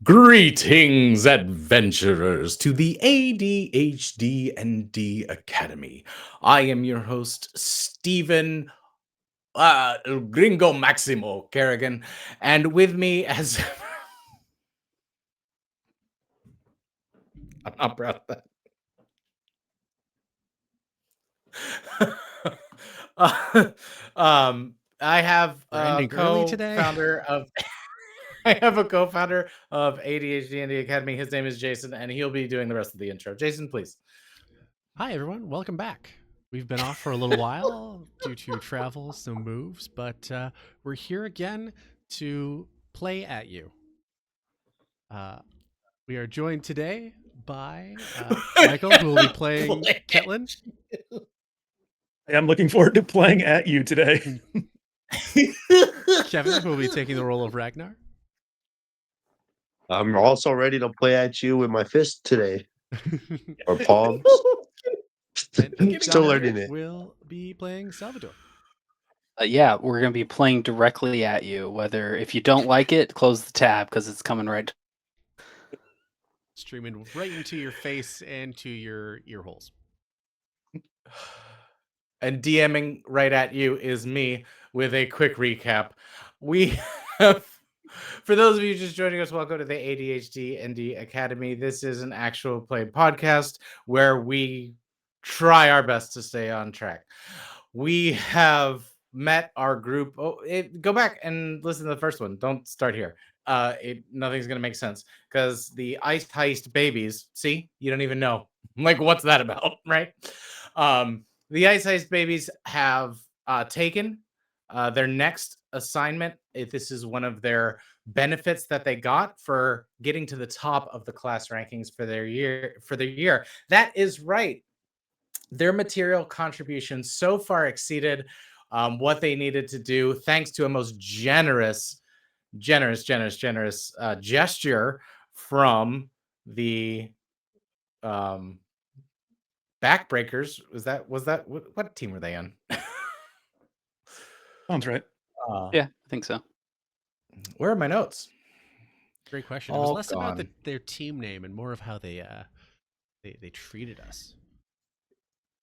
Greetings, adventurers, to the ADHD&D Academy. I am your host, Stephen Gringo Maximo Kerrigan, and with me, as I'm not proud of that. I have We're a ending early today. co-founder of I have a co-founder of ADHD&D Academy. His name is Jason, and he'll be doing the rest of the intro. Jason, please. Hi, everyone. Welcome back. We've been off for a little while due to travel, some moves, but we're here again to play at you. Uh, we are joined today by Michael, who will be playing Ketlin. I'm looking forward to playing at you today. Kevin, who will be taking the role of Ragnar. I'm also ready to play at you with my fist today, or palms. And Still Dominic learning it. will be playing Salvador. Yeah, we're going to be playing directly at you. Whether if you don't like it, close the tab because it's coming right. Streaming right into your face and to your ear holes. And DMing right at you is me with a quick recap. We have, for those of you just joining us, welcome to the ADHD&D Academy. This is an actual play podcast where we try our best to stay on track. We have met our group. Go back and listen to the first one. Don't start here. Nothing's gonna make sense because the ice heist babies. See, you don't even know. Like, what's that about, right? The Ice Ice Babies have taken their next assignment. If this is one of their benefits that they got for getting to the top of the class rankings for their year. That is right. Their material contributions so far exceeded what they needed to do, thanks to a most generous gesture from the Backbreakers. Was that what team were they on? Sounds right. Yeah, I think so. Where are my notes? Great question. It was less about their team name and more of how they treated us.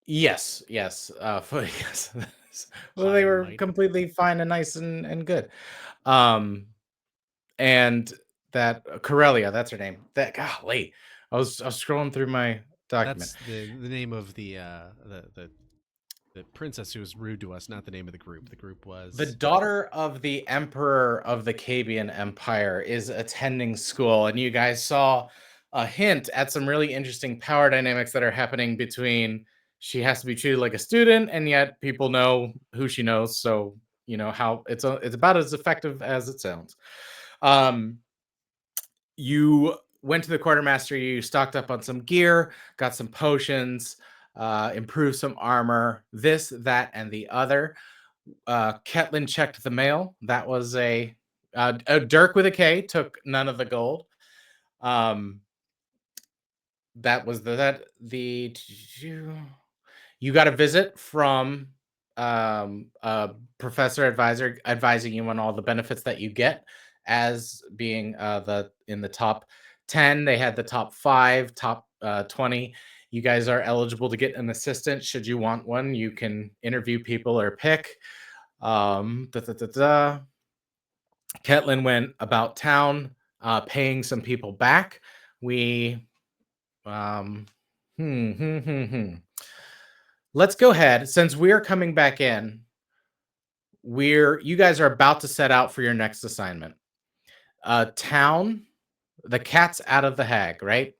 Yes. Yes. Well, they were completely fine and nice and good. And that Corellia, that's her name. That golly, I was scrolling through my document. That's the name of the princess who was rude to us, not the name of the group. The group was the daughter of the Emperor of the Cabian Empire is attending school, and you guys saw a hint at some really interesting power dynamics that are happening between. She has to be treated like a student, and yet people know who she knows, so you know how it's about as effective as it sounds. You went to the quartermaster, you stocked up on some gear, got some potions, improved some armor, this, that, and the other. Ketlin checked the mail. That was a Dirk with a K took none of the gold. That was you got a visit from a professor advisor advising you on all the benefits that you get as being in the top 10. They had the top 5, top 20. You guys are eligible to get an assistant should you want one. You can interview people or pick. Ketlin went about town, paying some people back. We Let's go ahead, since we're coming back in. You guys are about to set out for your next assignment. Town, the cat's out of the hag, right?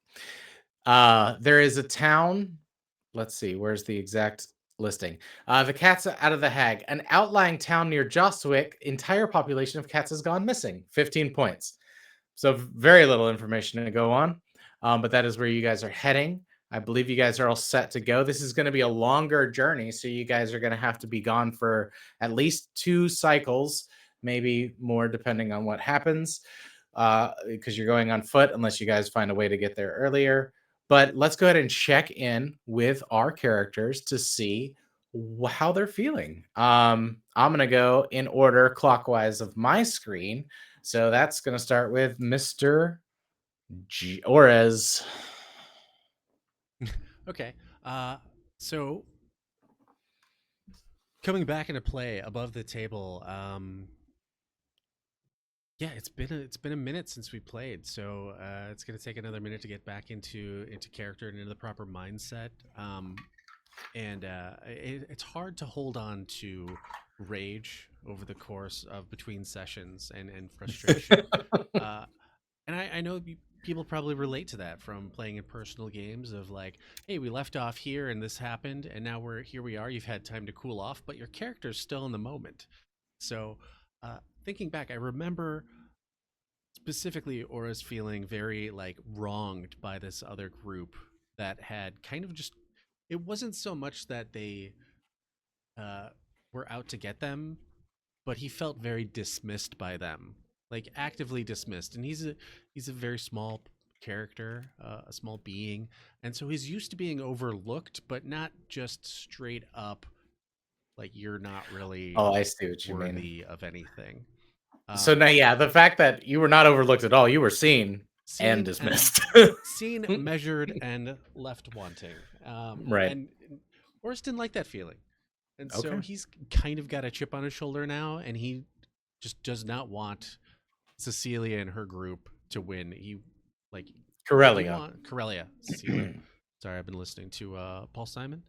There is a town. Let's see, where's the exact listing? The cat's out of the hag. An outlying town near Jostwick, entire population of cats has gone missing. 15 points. So very little information to go on. But that is where you guys are heading. I believe you guys are all set to go. This is going to be a longer journey, so you guys are going to have to be gone for at least 2 cycles, maybe more depending on what happens, because you're going on foot unless you guys find a way to get there earlier. But let's go ahead and check in with our characters to see how they're feeling. I'm going to go in order clockwise of my screen. So that's going to start with Mr. Orez. Okay. So coming back into play above the table. Yeah, it's been a minute since we played, so it's gonna take another minute to get back into character and into the proper mindset. And it's hard to hold on to rage over the course of between sessions and frustration. uh, and I know people probably relate to that from playing in personal games of like, hey, we left off here and this happened, and now we are. You've had time to cool off, but your character's still in the moment. So, thinking back, I remember specifically Aura's feeling very like wronged by this other group that had kind of just. It wasn't so much that they uh, were out to get them, but he felt very dismissed by them, like actively dismissed. And he's a very small character, a small being, and so he's used to being overlooked, but not just straight up like you're not really Oh, I see what you mean. worthy of anything. So now, yeah, the fact that you were not overlooked at all, you were seen and dismissed. Seen, measured, and left wanting. Right. And Oris didn't like that feeling. And so Okay. he's kind of got a chip on his shoulder now, and he just does not want Cecilia and her group to win. Corellia. Cecilia. Sorry, I've been listening to Paul Simon.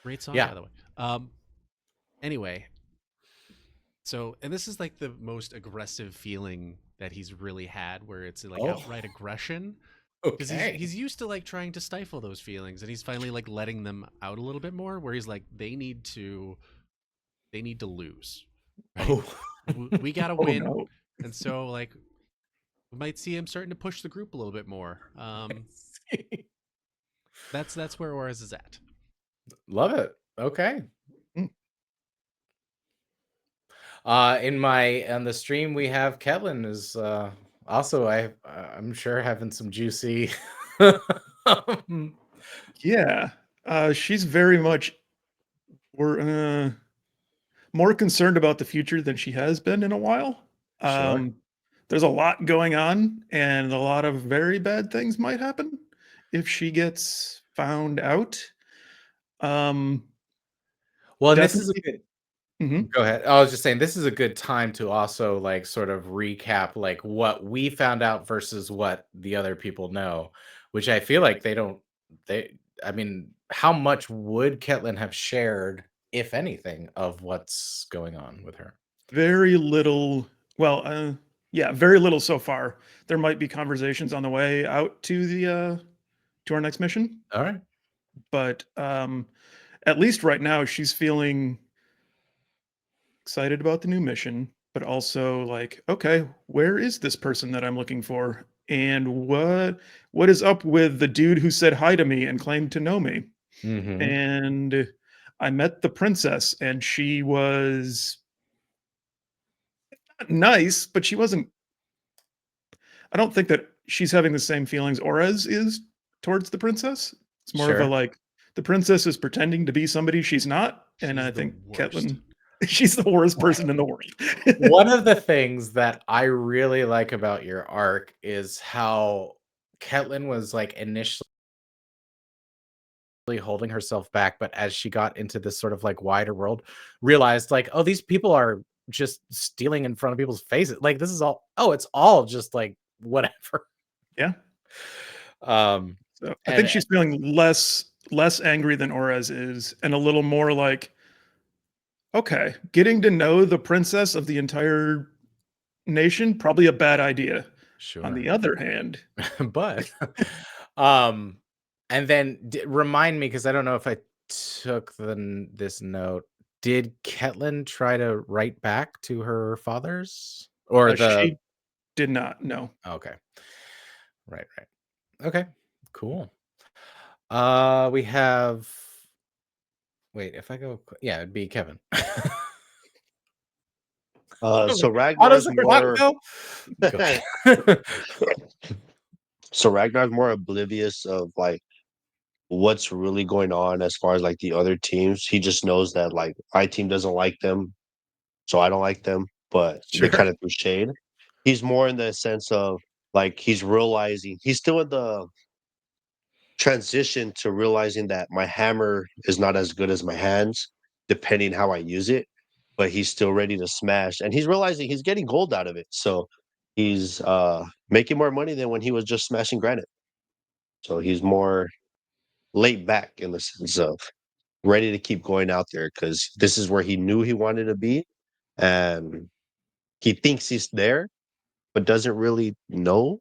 Great song, Yeah. by the way. Anyway, so, and this is like the most aggressive feeling that he's really had, where it's like outright aggression. Because Okay. he's used to like trying to stifle those feelings, and he's finally like letting them out a little bit more, where he's like, they need to lose. Right? Oh. We gotta Oh, win. no. And so like we might see him starting to push the group a little bit more. That's where Orez is at. Love it. Okay. Mm. On the stream we have Kevin is also I'm sure having some juicy Yeah. She's very much more concerned about the future than she has been in a while. Sure. There's a lot going on, and a lot of very bad things might happen if she gets found out. Well, and this is a Definitely. good Mhm. go ahead. I was just saying this is a good time to also like sort of recap like what we found out versus what the other people know, which I feel like I mean, how much would Ketlin have shared, if anything, of what's going on with her? Very little. Well, yeah, very little so far. There might be conversations on the way out to our next mission, All right. but at least right now she's feeling excited about the new mission, but also like, okay, where is this person that I'm looking for? And what is up with the dude who said hi to me and claimed to know me? Mm-hmm. And I met the princess, and she was not nice, but she wasn't. I don't think that she's having the same feelings Orez is towards the princess. It's more of a Sure. like the princess is pretending to be somebody she's not, and She's I the think worst. Ketlin, she's the worst person in the world. One of the things that I really like about your arc is how Ketlin was like initially holding herself back, but as she got into this sort of like wider world, realized like, oh, these people are just stealing in front of people's faces. Like this is all, oh, it's all just like whatever. Yeah. Um, So I think she's feeling less angry than Orez is, and a little more like, okay, getting to know the princess of the entire nation, probably a bad idea. sure. On the other hand, But um and then remind me because I don't know if I took this note. Did Ketlin try to write back to her father's or the she did not. No. okay. Right. Okay. Cool. We have wait, if I go yeah, it'd be Kevin. So How does Ragnar's the clock more go? so Ragnar's more oblivious of like what's really going on as far as like the other teams. He just knows that like my team doesn't like them, so I don't like them, but they Sure. kind of threw shade. He's more in the sense of like he's realizing he's still in the transition to realizing that my hammer is not as good as my hands, depending how I use it. But he's still ready to smash, and he's realizing he's getting gold out of it. So he's making more money than when he was just smashing granite. So he's more laid back in the sense of ready to keep going out there because this is where he knew he wanted to be, and he thinks he's there, but doesn't really know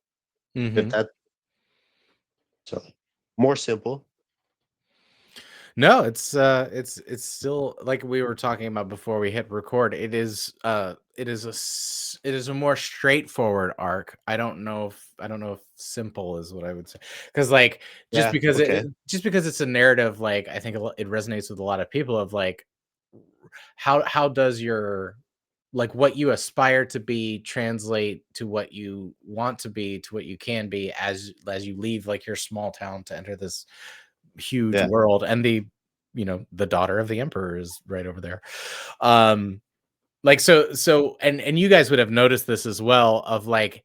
if Mhm. that. So more simple. No, it's still like we were talking about before we hit record. It is a more straightforward arc. I don't know if simple is what I would say, because like Yeah. Okay. just because it's a narrative, like I think it resonates with a lot of people of like how does your like what you aspire to be translate to what you want to be, to what you can be as you leave like your small town to enter this huge Yeah. world. And the daughter of the emperor is right over there. um like and you guys would have noticed this as well of like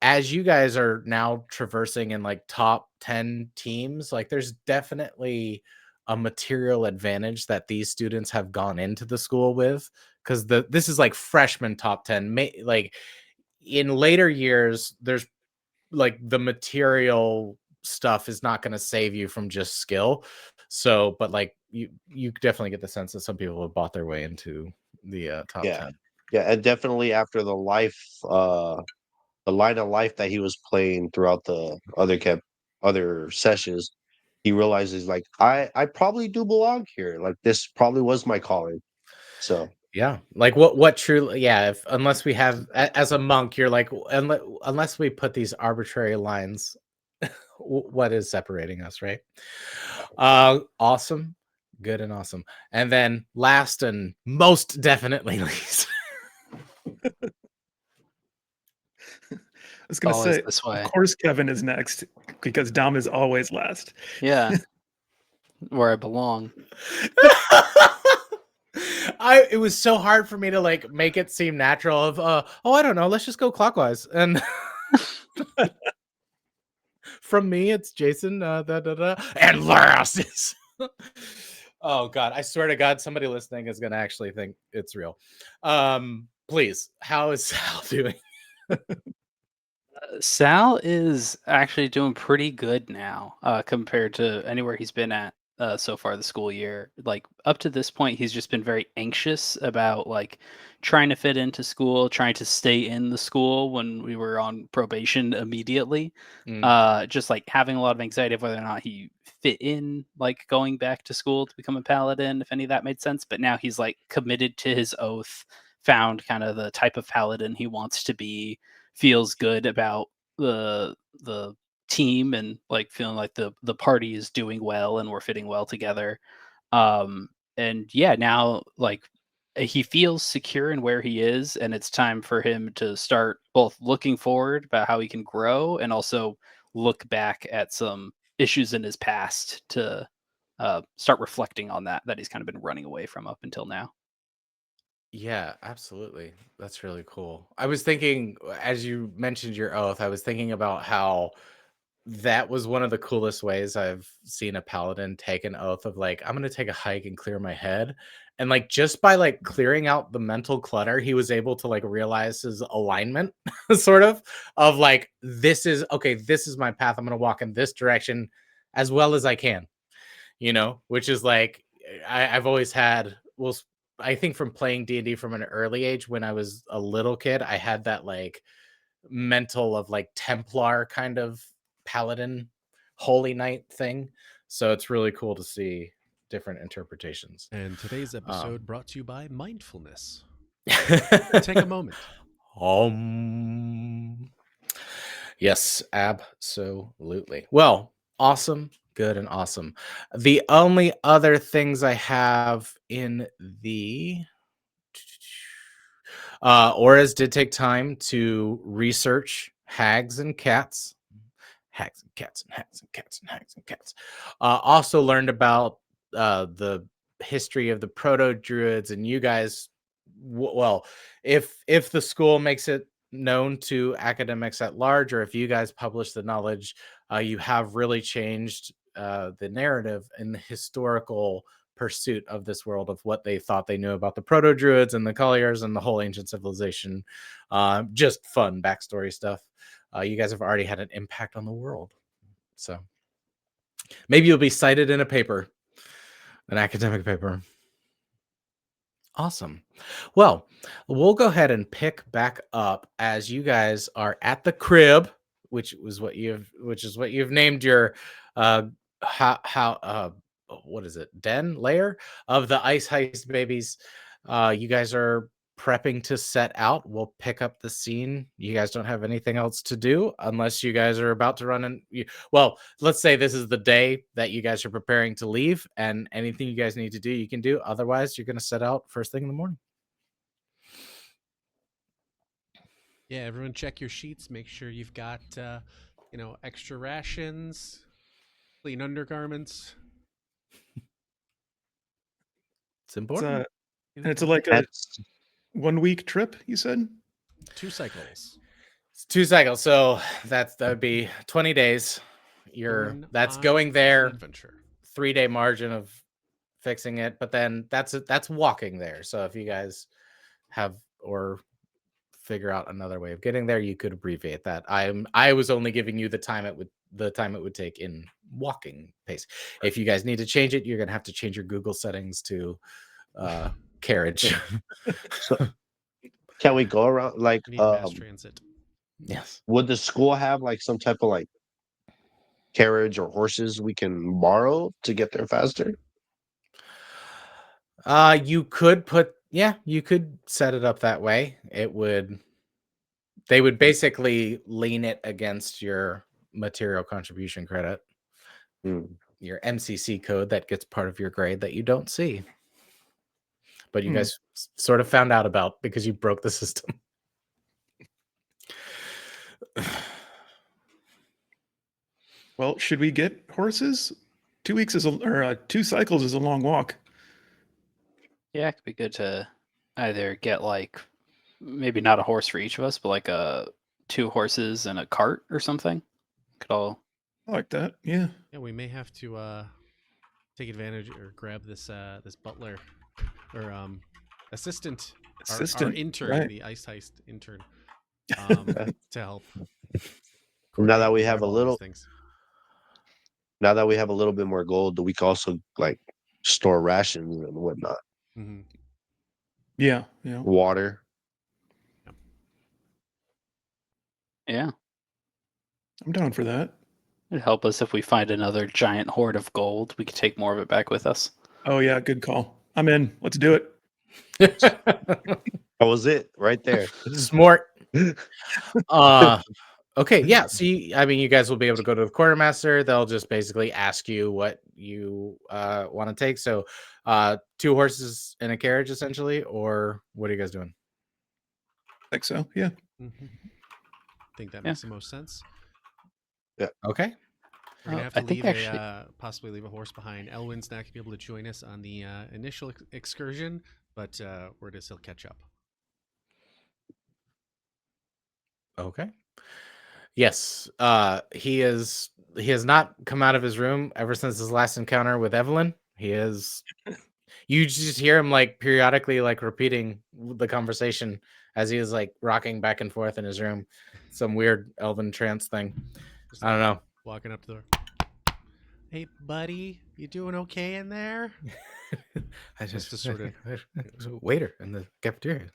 as you guys are now traversing in like top 10 teams, like there's definitely a material advantage that these students have gone into the school with, because this is like freshman top 10. Like in later years there's like the material stuff is not going to save you from just skill. So but like you definitely get the sense that some people have bought their way into the top Yeah. 10. Yeah. And definitely after the line of life that he was playing throughout the other sessions, he realizes like I probably do belong here. Like this probably was my calling. So Yeah, like what truly, yeah, if unless we have as a monk, you're like unless we put these arbitrary lines, what is separating us, right? Awesome, good and awesome. And then last and most definitely least. I was gonna Always say, this of way. course, Kevin is next because Dom is always last. Yeah, where I belong. It was so hard for me to like make it seem natural of oh, I don't know, let's just go clockwise. And from me it's Jason, and last is oh god, I swear to god somebody listening is gonna actually think it's real. Please, how is Sal doing? Sal is actually doing pretty good now, compared to anywhere he's been at so far this school year. Like up to this point, he's just been very anxious about like trying to fit into school, trying to stay in the school when we were on probation immediately. Mm, Just like having a lot of anxiety of whether or not he fit in, like going back to school to become a paladin, if any of that made sense. But now he's like committed to his oath, found kind of the type of paladin he wants to be, feels good about the team and like feeling like the party is doing well and we're fitting well together. um and yeah, now like he feels secure in where he is, and it's time for him to start both looking forward about how he can grow and also look back at some issues in his past to start reflecting on that he's kind of been running away from up until now. yeah, absolutely, that's really cool. I was thinking as you mentioned your oath, I was thinking about how that was one of the coolest ways I've seen a paladin take an oath of like, I'm gonna take a hike and clear my head. And like just by like clearing out the mental clutter, he was able to like realize his alignment, sort of like, this is okay, this is my path. I'm gonna walk in this direction as well as I can, which is like I've always had I think from playing D&D from an early age when I was a little kid, I had that like mental of like Templar kind of paladin holy knight thing. So it's really cool to see different interpretations. And today's Um, episode brought to you by mindfulness. Take a moment. um, yes, absolutely. Well, awesome, good, and awesome. The only other things I have in the Auras did take time to research hags and cats. Hags and cats and hags and cats and hags and cats. Also learned about the history of the proto druids, and you guys. Well, if the school makes it known to academics at large, or if you guys publish the knowledge, you have really changed the narrative in the historical pursuit of this world of what they thought they knew about the proto-druids and the colliers and the whole ancient civilization. Just fun backstory stuff. You guys have already had an impact on the world. So maybe you'll be cited in a paper, an academic paper. Awesome. Well, we'll go ahead and pick back up as you guys are at the crib, which is what you've named your what is it, den layer of the ice heist babies. You guys are prepping to set out. We'll pick up the scene. You guys don't have anything else to do unless you guys are about to run and well, let's say this is the day that you guys are preparing to leave, and anything you guys need to do, you can do. Otherwise, you're going to set out first thing in the morning. Yeah, everyone check your sheets. Make sure you've got, extra rations, clean undergarments. It's important. And it's like a That's 1 week trip, you said? 2 cycles. It's 2 cycles, so that would be 20 days. That's going there. Adventure. 3-day margin of fixing it, but then that's walking there. So if you guys have or figure out another way of getting there, you could abbreviate that. I was only giving you the time it would take in walking pace. If you guys need to change it, you're gonna have to change your Google settings to carriage. so. Can we go around like We need mass transit. Yes. would the school have like some type of like carriage or horses we can borrow to get there faster? You could you could set it up that way. They would basically lean it against your material contribution credit, your MCC code that gets part of your grade that you don't see. But you guys sort of found out about because you broke the system. Well, should we get horses? 2 weeks 2 cycles is a long walk. Yeah, it could be good to either get like maybe not a horse for each of us, but like 2 horses and a cart or something. Could all. I like that. Yeah. Yeah, we may have to take advantage or grab this butler or assistant, our intern, right. the ice heist intern, to help. Now that we grab have a all these little, things. now that we have a little bit more gold, we can also like store rations and whatnot. Mm-hmm. Yeah. Water. Yeah, I'm down for that. it'd help us if we find another giant hoard of gold. We could take more of it back with us. Oh yeah, good call. I'm in. Let's do it. That was it right there. Smart. Okay, yeah. So you guys will be able to go to the quartermaster. They'll just basically ask you what you want to take. So 2 horses and a carriage, essentially, or what are you guys doing? I think so. Yeah. Mm-hmm. I think that makes the most sense. Okay. We're gonna have I to think leave actually- possibly leave a horse behind. Elwin's not gonna be able to join us on the initial excursion, but we're gonna still catch up. Okay. Yes. He has not come out of his room ever since his last encounter with Evelyn. He is. You just hear him like periodically like repeating the conversation as he is like rocking back and forth in his room. Some weird elven trance thing. Just I don't know. walking up to the door. Hey, buddy, you doing okay in there? I just sort of waiter in the cafeteria.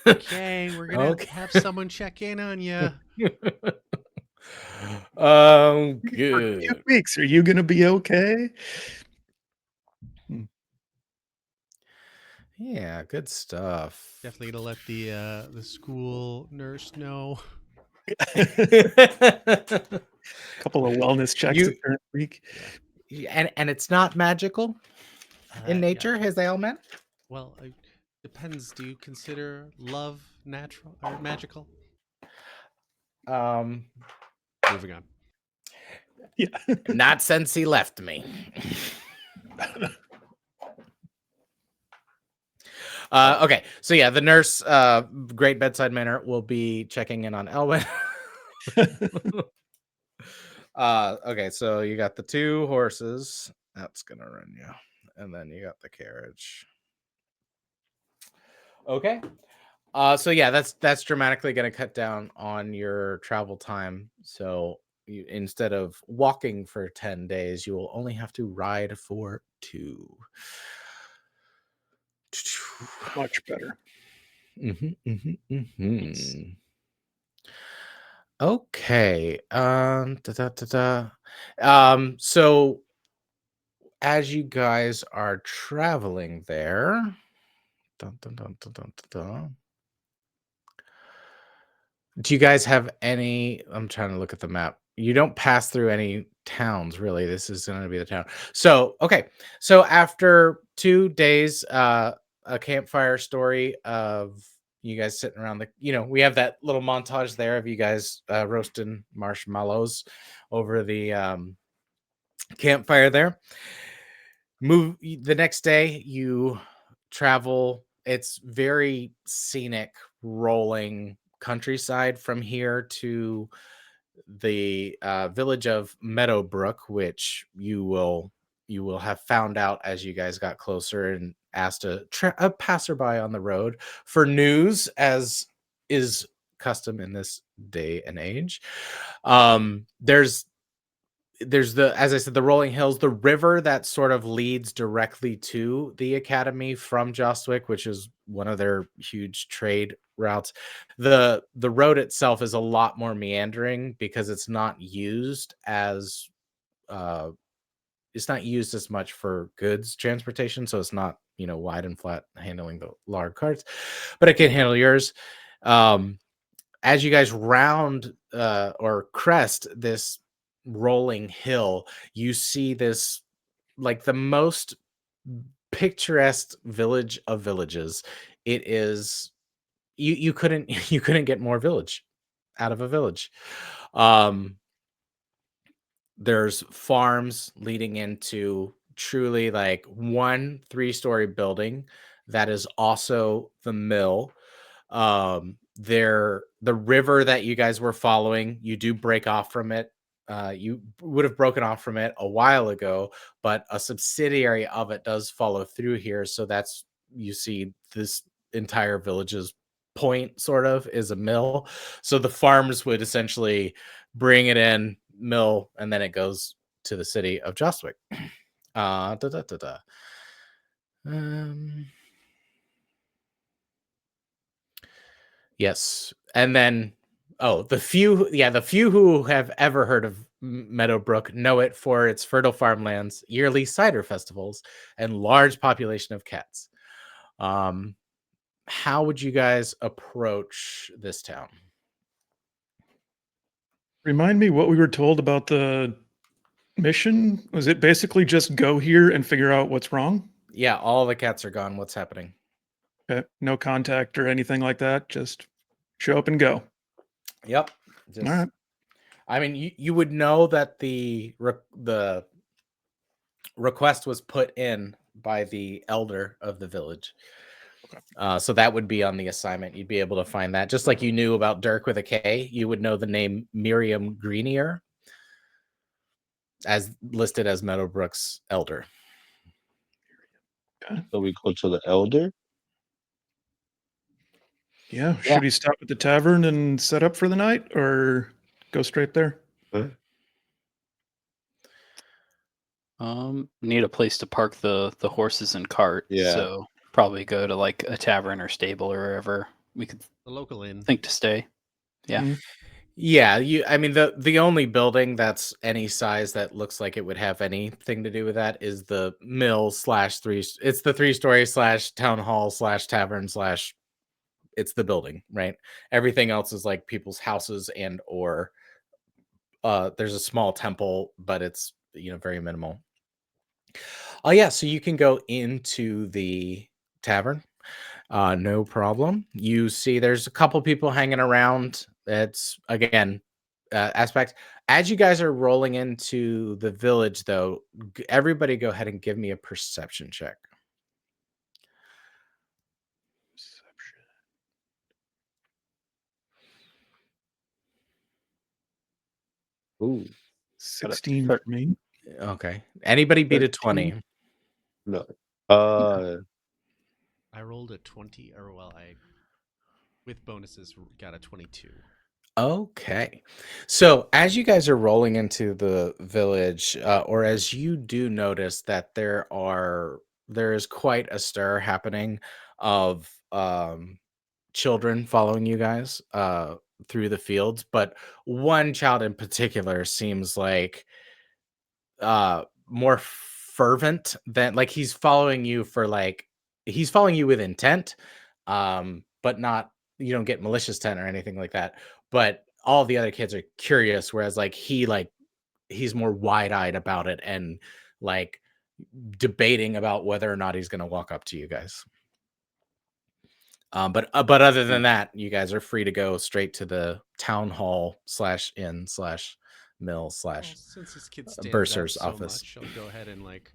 Okay, we're gonna Okay. have someone check in on you. For 2 Good. weeks. Are you gonna be okay? Yeah, good stuff. Definitely gonna let the school nurse know. Couple of wellness checks You- the current week. and it's not magical in Yeah. nature, his ailment. Well, it depends. Do you consider love natural or magical? Moving on. Yeah. Not since he left me. Okay, so yeah, the nurse, great bedside manner, will be checking in on Elwin. Okay, so you got the 2 horses. That's gonna run you, and then you got the carriage. Okay. So yeah, that's dramatically gonna cut down on your travel time. So you, instead of walking for 10 days, you will only have to ride for 2. Much better. Nice. Okay. So as you guys are traveling there, dun, dun, dun, dun, dun, dun, dun. Do you guys have any? I'm trying to look at the map. You don't pass through any towns, really. This is going to be the town. So, okay. So after 2 days, a campfire story of you guys sitting around we have that little montage there of you guys roasting marshmallows over the campfire there. The next day, you travel. It's very scenic, rolling countryside from here to the village of Meadowbrook, which you will have found out as you guys got closer and asked a passerby on the road for news, as is custom in this day and age. There's the, as I said, the rolling hills, the river that sort of leads directly to the academy from Jostwick, which is one of their huge trade routes. The road itself is a lot more meandering because uh it's not used as much for goods transportation, so it's not, wide and flat handling the large carts, but it can handle yours. As you guys round or crest this rolling hill, you see this, like, the most picturesque village of villages. It is, you couldn't you couldn't get more village out of a village. Um there's farms leading into truly like 1 3-story building that is also the mill. The river that you guys were following, you do break off from it. You would have broken off from it a while ago, but a subsidiary of it does follow through here. So that's, you see this entire village's point sort of is a mill. So the farms would essentially bring it in, mill, and then it goes to the city of Jostwick. Da, da, da, da. Um, Yes. And then, the few who have ever heard of Meadowbrook know it for its fertile farmlands, yearly cider festivals, and large population of cats. Um, how would you guys approach this town? Remind me what we were told about the mission. Was it basically just go here and figure out what's wrong? Yeah, all the cats are gone. What's happening? Okay. No contact or anything like that. Just show up and go. Yep. All right. I mean, you would know that the request was put in by the elder of the village. So that would be on the assignment. You'd be able to find that. Just like you knew about Dirk with a K, you would know the name Miriam Greenier as listed as Meadowbrook's elder. So we go to the elder. Yeah. Yeah. Should we stop at the tavern and set up for the night or go straight there? Huh? Need a place to park the horses and cart. Yeah. So probably go to like a tavern or stable or wherever we could The local inn. think to stay. Yeah. Mhm. Yeah, I mean, the only building that's any size that looks like it would have anything to do with that is the mill slash three. It's the 3-story slash town hall slash tavern slash. It's the building, right? Everything else is like people's houses and or there's a small temple, but it's very minimal. Oh yeah, so you can go into the tavern. No problem. You see there's a couple people hanging around. It's again aspect. As you guys are rolling into the village, though, everybody go ahead and give me a perception check. Ooh, 16 thir- for me. Okay. Anybody beat a 20? 13. no. I rolled a 20, or well, I with bonuses got a 22. Okay. So as you guys are rolling into the village, or as you do notice that there is quite a stir happening of children following you guys through the fields, but one child in particular seems like more fervent than like he's following you with intent, but not, you don't get malicious intent or anything like that, but all the other kids are curious, whereas he's more wide-eyed about it and like debating about whether or not he's going to walk up to you guys. But other than that, you guys are free to go straight to the town hall / inn / mill / Well, since this kid stands bursar's out so office. much, I'll go ahead and like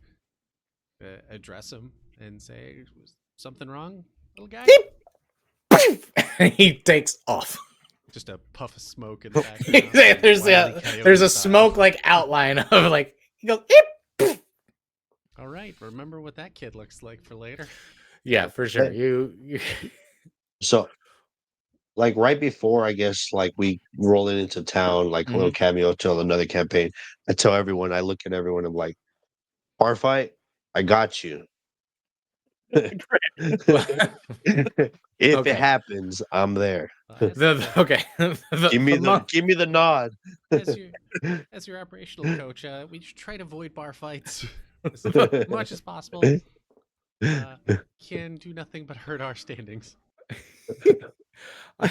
address him and say, "Was something wrong, little guy?" He takes off. Just a puff of smoke in the background. there's Wile E. a Coyote there's a style. smoke like outline of like he goes. All right, remember what that kid looks like for later. Yeah, for sure. You So, like right before, I guess, like we roll into town, like a little cameo to another campaign. I tell everyone, I look at everyone, I'm like, bar fight, I got you. If Okay. it happens, I'm there. okay. Give me monk- give me the nod. As your operational coach, we should try to avoid bar fights as much as possible. Can do nothing but hurt our standings. I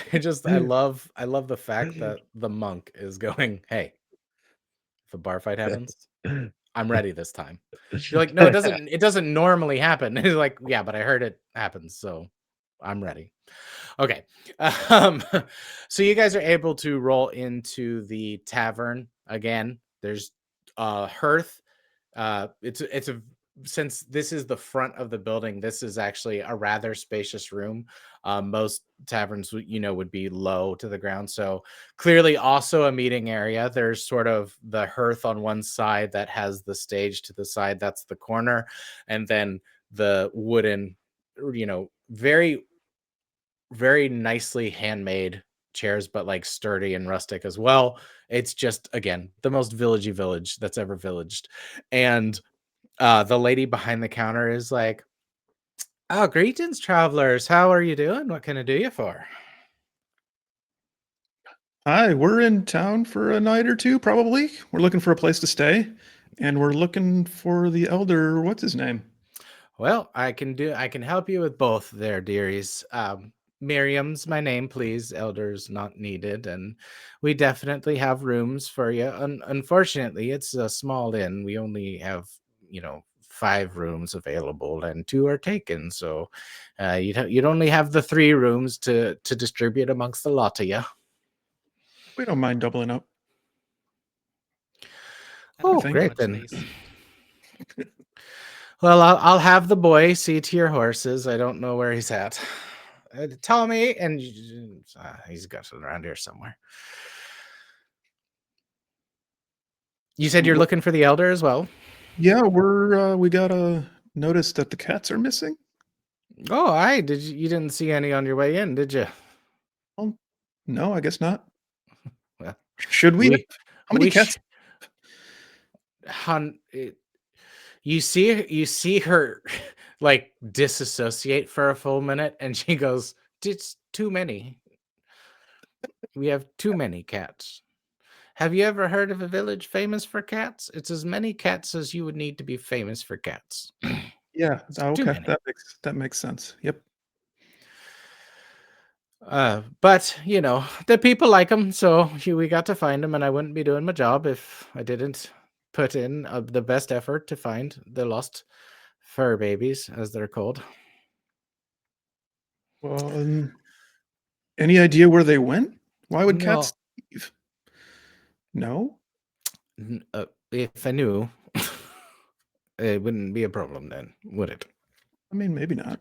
love the fact that the monk is going, hey, if a bar fight happens, I'm ready this time. You're like, no, it doesn't normally happen. He's like, yeah, but I heard it happens, so I'm ready. Okay. So you guys are able to roll into the tavern again. There's hearth. It's a since this is the front of the building, this is actually a rather spacious room. Most taverns would be low to the ground, so clearly also a meeting area. There's sort of the hearth on one side that has the stage to the side, that's the corner, and then the wooden, very very nicely handmade chairs, but like sturdy and rustic as well. It's just, again, the most villagey village that's ever villaged. And the lady behind the counter is like, oh, greetings, travelers. How are you doing? What can I do you for? Hi, we're in town for a night or two, probably. We're looking for a place to stay, and we're looking for the elder. What's his name? Well, I can help you with both there, dearies. Miriam's my name, please. Elders not needed, and we definitely have rooms for you. Unfortunately, it's a small inn. We only have, 5 rooms available, and 2 are taken. So, you'd only have the 3 rooms to distribute amongst the lot of you. We don't mind doubling up. Oh, think. great Much then. they seek. Well, I'll have the boy see to your horses. I don't know where he's at. Tell me, and he's got it around here somewhere. You said you're looking for the elder as well? Yeah, we got a notice that the cats are missing. Oh, you didn't see any on your way in, did you? Oh, no, I guess not. Well, Should we? How many we cats? You see her like disassociate for a full minute, and she goes, "It's too many. We have too many cats. Have you ever heard of a village famous for cats? It's as many cats as you would need to be famous for cats." Yeah. Oh, too okay. many. That makes sense. Yep. But the people like them, so we got to find them, and I wouldn't be doing my job if I didn't put in the best effort to find the lost fur babies, as they're called. Well, any idea where they went? Why would No. cats leave? No. If I knew, it wouldn't be a problem then, would it? I mean, maybe not.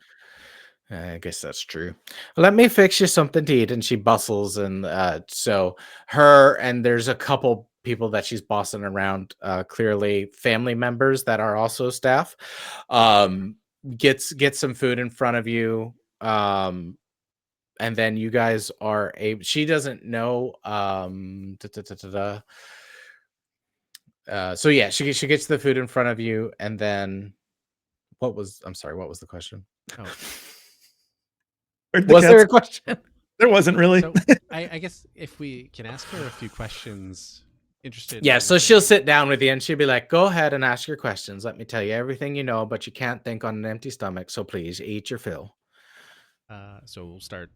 I guess that's true. Let me fix you something to eat. And she bustles, and so her and there's a couple people that she's bossing around, clearly family members that are also staff. Gets some food in front of you. And then you guys are she doesn't know. So yeah, she gets the food in front of you, and then I'm sorry, what was the question? Oh, Where'd the Was there a cats- question? There wasn't really. so I guess if we can ask her a few questions, interested. Yeah, in so she'll understanding- sit down with you and she'll be like, go ahead and ask your questions. Let me tell you everything you know, but you can't think on an empty stomach. So please eat your fill. So we'll start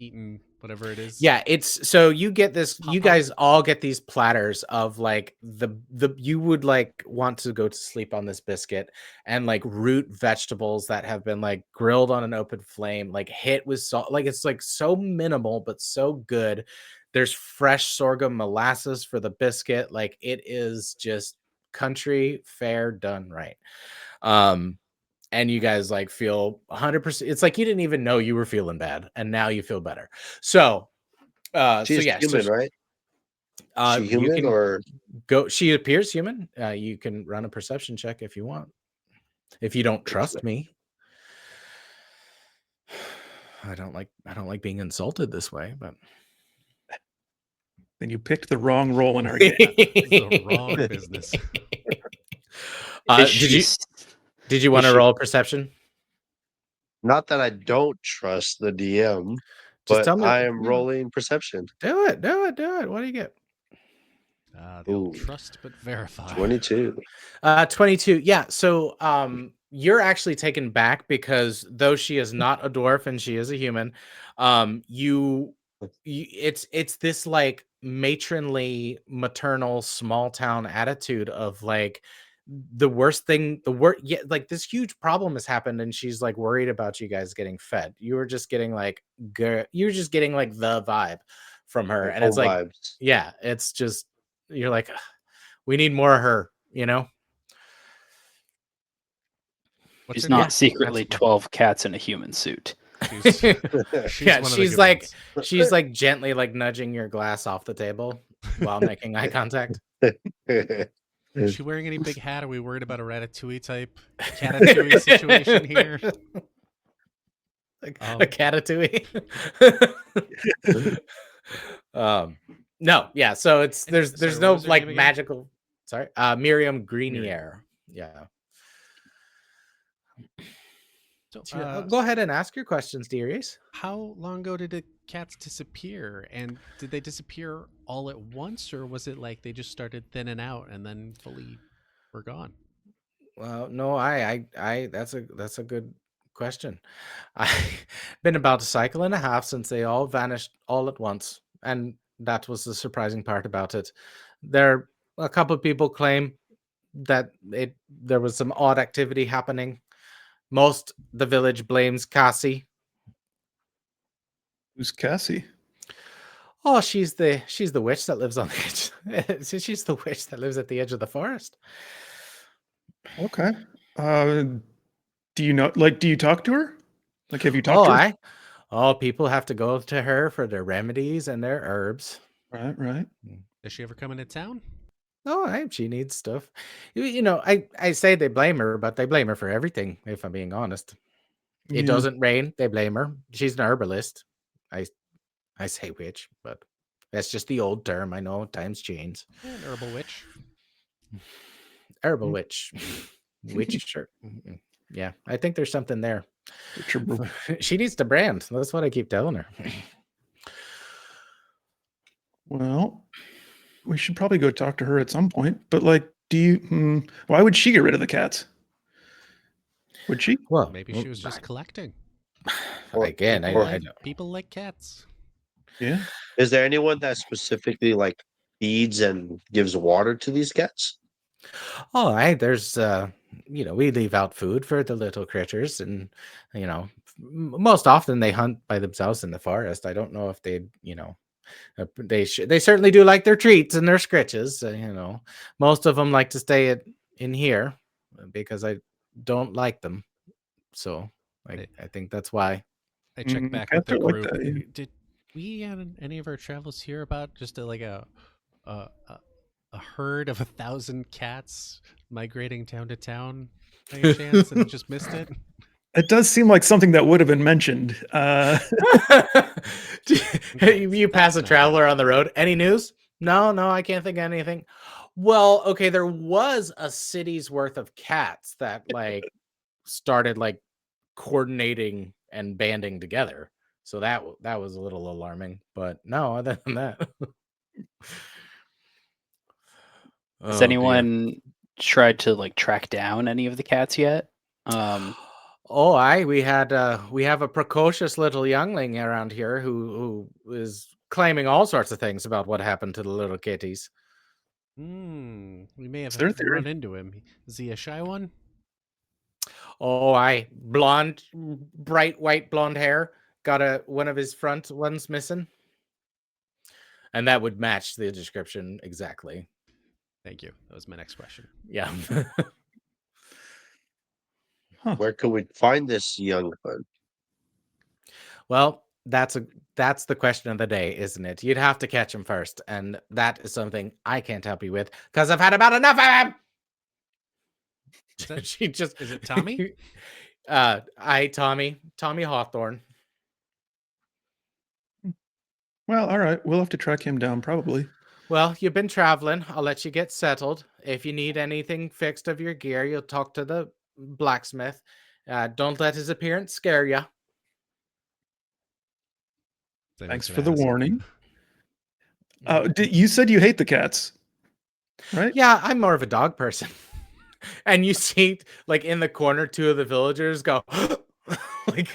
eating whatever it is. Yeah, it's so you get this, you Pop-Up. guys all get these platters of like the you would like want to go to sleep on this biscuit, and like root vegetables that have been like grilled on an open flame, like hit with salt. Like it's like so minimal but so good. There's fresh sorghum molasses for the biscuit. Like it is just country fare done right. And you guys like feel 100%. It's like you didn't even know you were feeling bad, and now you feel better. So She's yeah, human, right? She you human can or go. She appears human. You can run a perception check if you want. If you don't trust me, I don't like being insulted this way, but Then you picked the wrong role in our game. It's the wrong business. Did you want to she- roll perception? not that I don't trust the DM, Just but tell me. I am No. rolling perception. Do it. What do you get? The old Ooh. trust but verify. 22. 22. Yeah. So you're actually taken back because though she is not a dwarf and she is a human, it's this like matronly maternal small town attitude of like the worst thing, yeah, like this huge problem has happened and she's like worried about you guys getting fed. You were just getting like you're just getting like the vibe from her, Like and it's home like vibes. yeah, it's just you're like, "Ugh, we need more of her, you know." What's She's her not name? secretly That's- 12 cats in a human suit. She's Yeah, one of the she's good like ones. she's like gently like nudging your glass off the table while making eye contact. Is she wearing any big hat? Are we worried about a Ratatouille type Catatouille situation here? Like Um, a catatouille. No, yeah. So it's And there's sorry, what no was her like name again? magical. Sorry, Miriam Greenier. Miriam. Yeah. So, Go ahead and ask your questions, dearies. how long ago did the cats disappear? And did they disappear all at once, or was it like they just started thinning out and then fully were gone? Well, no, that's a good question. I've been about a cycle and a half since they all vanished all at once, and that was the surprising part about it. A couple of people claim that there was some odd activity happening. Most the village blames Cassie. Who's Cassie? Oh, she's the witch that lives on the edge. She's the witch that lives at the edge of the forest. Okay. Do you know? Like, do you talk to her? Like, have you talked to her? People have to go to her for their remedies and their herbs. Right. Does she ever come into town? She needs stuff. You know, I say they blame her, but they blame her for everything, if I'm being honest. It Yeah. doesn't rain, they blame her. She's an herbalist. I say witch, but that's just the old term. I know times change. An herbal witch. Herbal Mm. witch. Witch sure. Yeah, I think there's something there. She needs to brand. That's what I keep telling her. Well, we should probably go talk to her at some point. But like, why would she get rid of the cats? Would she? Well, Maybe she was just collecting. again, People, I like, know. people like cats. Yeah. Is there anyone that specifically like feeds and gives water to these cats? All right, there's we leave out food for the little critters, and most often they hunt by themselves in the forest. I don't know if they certainly do like their treats and their scritches. Most of them like to stay in here because I don't like them. So I think that's why. I checked Mm, back with cats the are like group. that, yeah. Did we on any of our travels hear about just like a herd of 1,000 cats migrating town to town by any chance, and just missed it? It does seem like something that would have been mentioned. You pass a That's not traveler good. on the road. Any news? No, I can't think of anything. Well, okay, there was a city's worth of cats that like started like coordinating and banding together. So that was a little alarming, but no, other than that. Has Oh dear. anyone tried to like track down any of the cats yet? Oh, we have a precocious little youngling around here who is claiming all sorts of things about what happened to the little kitties. We may have It's their theory. run into him. Is he a shy one? Oh, blonde, bright white blonde hair. Got one of his front ones missing, and that would match the description exactly. Thank you. That was my next question. Yeah. Where could we find this young one? Well, that's the question of the day, isn't it? You'd have to catch him first, and that is something I can't help you with because I've had about enough of him. She just Is it Tommy? Tommy Hawthorne. Well, all right. We'll have to track him down probably. Well, you've been traveling. I'll let you get settled. If you need anything fixed of your gear, you'll talk to the blacksmith. Don't let his appearance scare you. Thanks for the warning. You said you hate the cats, right? Yeah, I'm more of a dog person. And you see, like in the corner, two of the villagers go, like,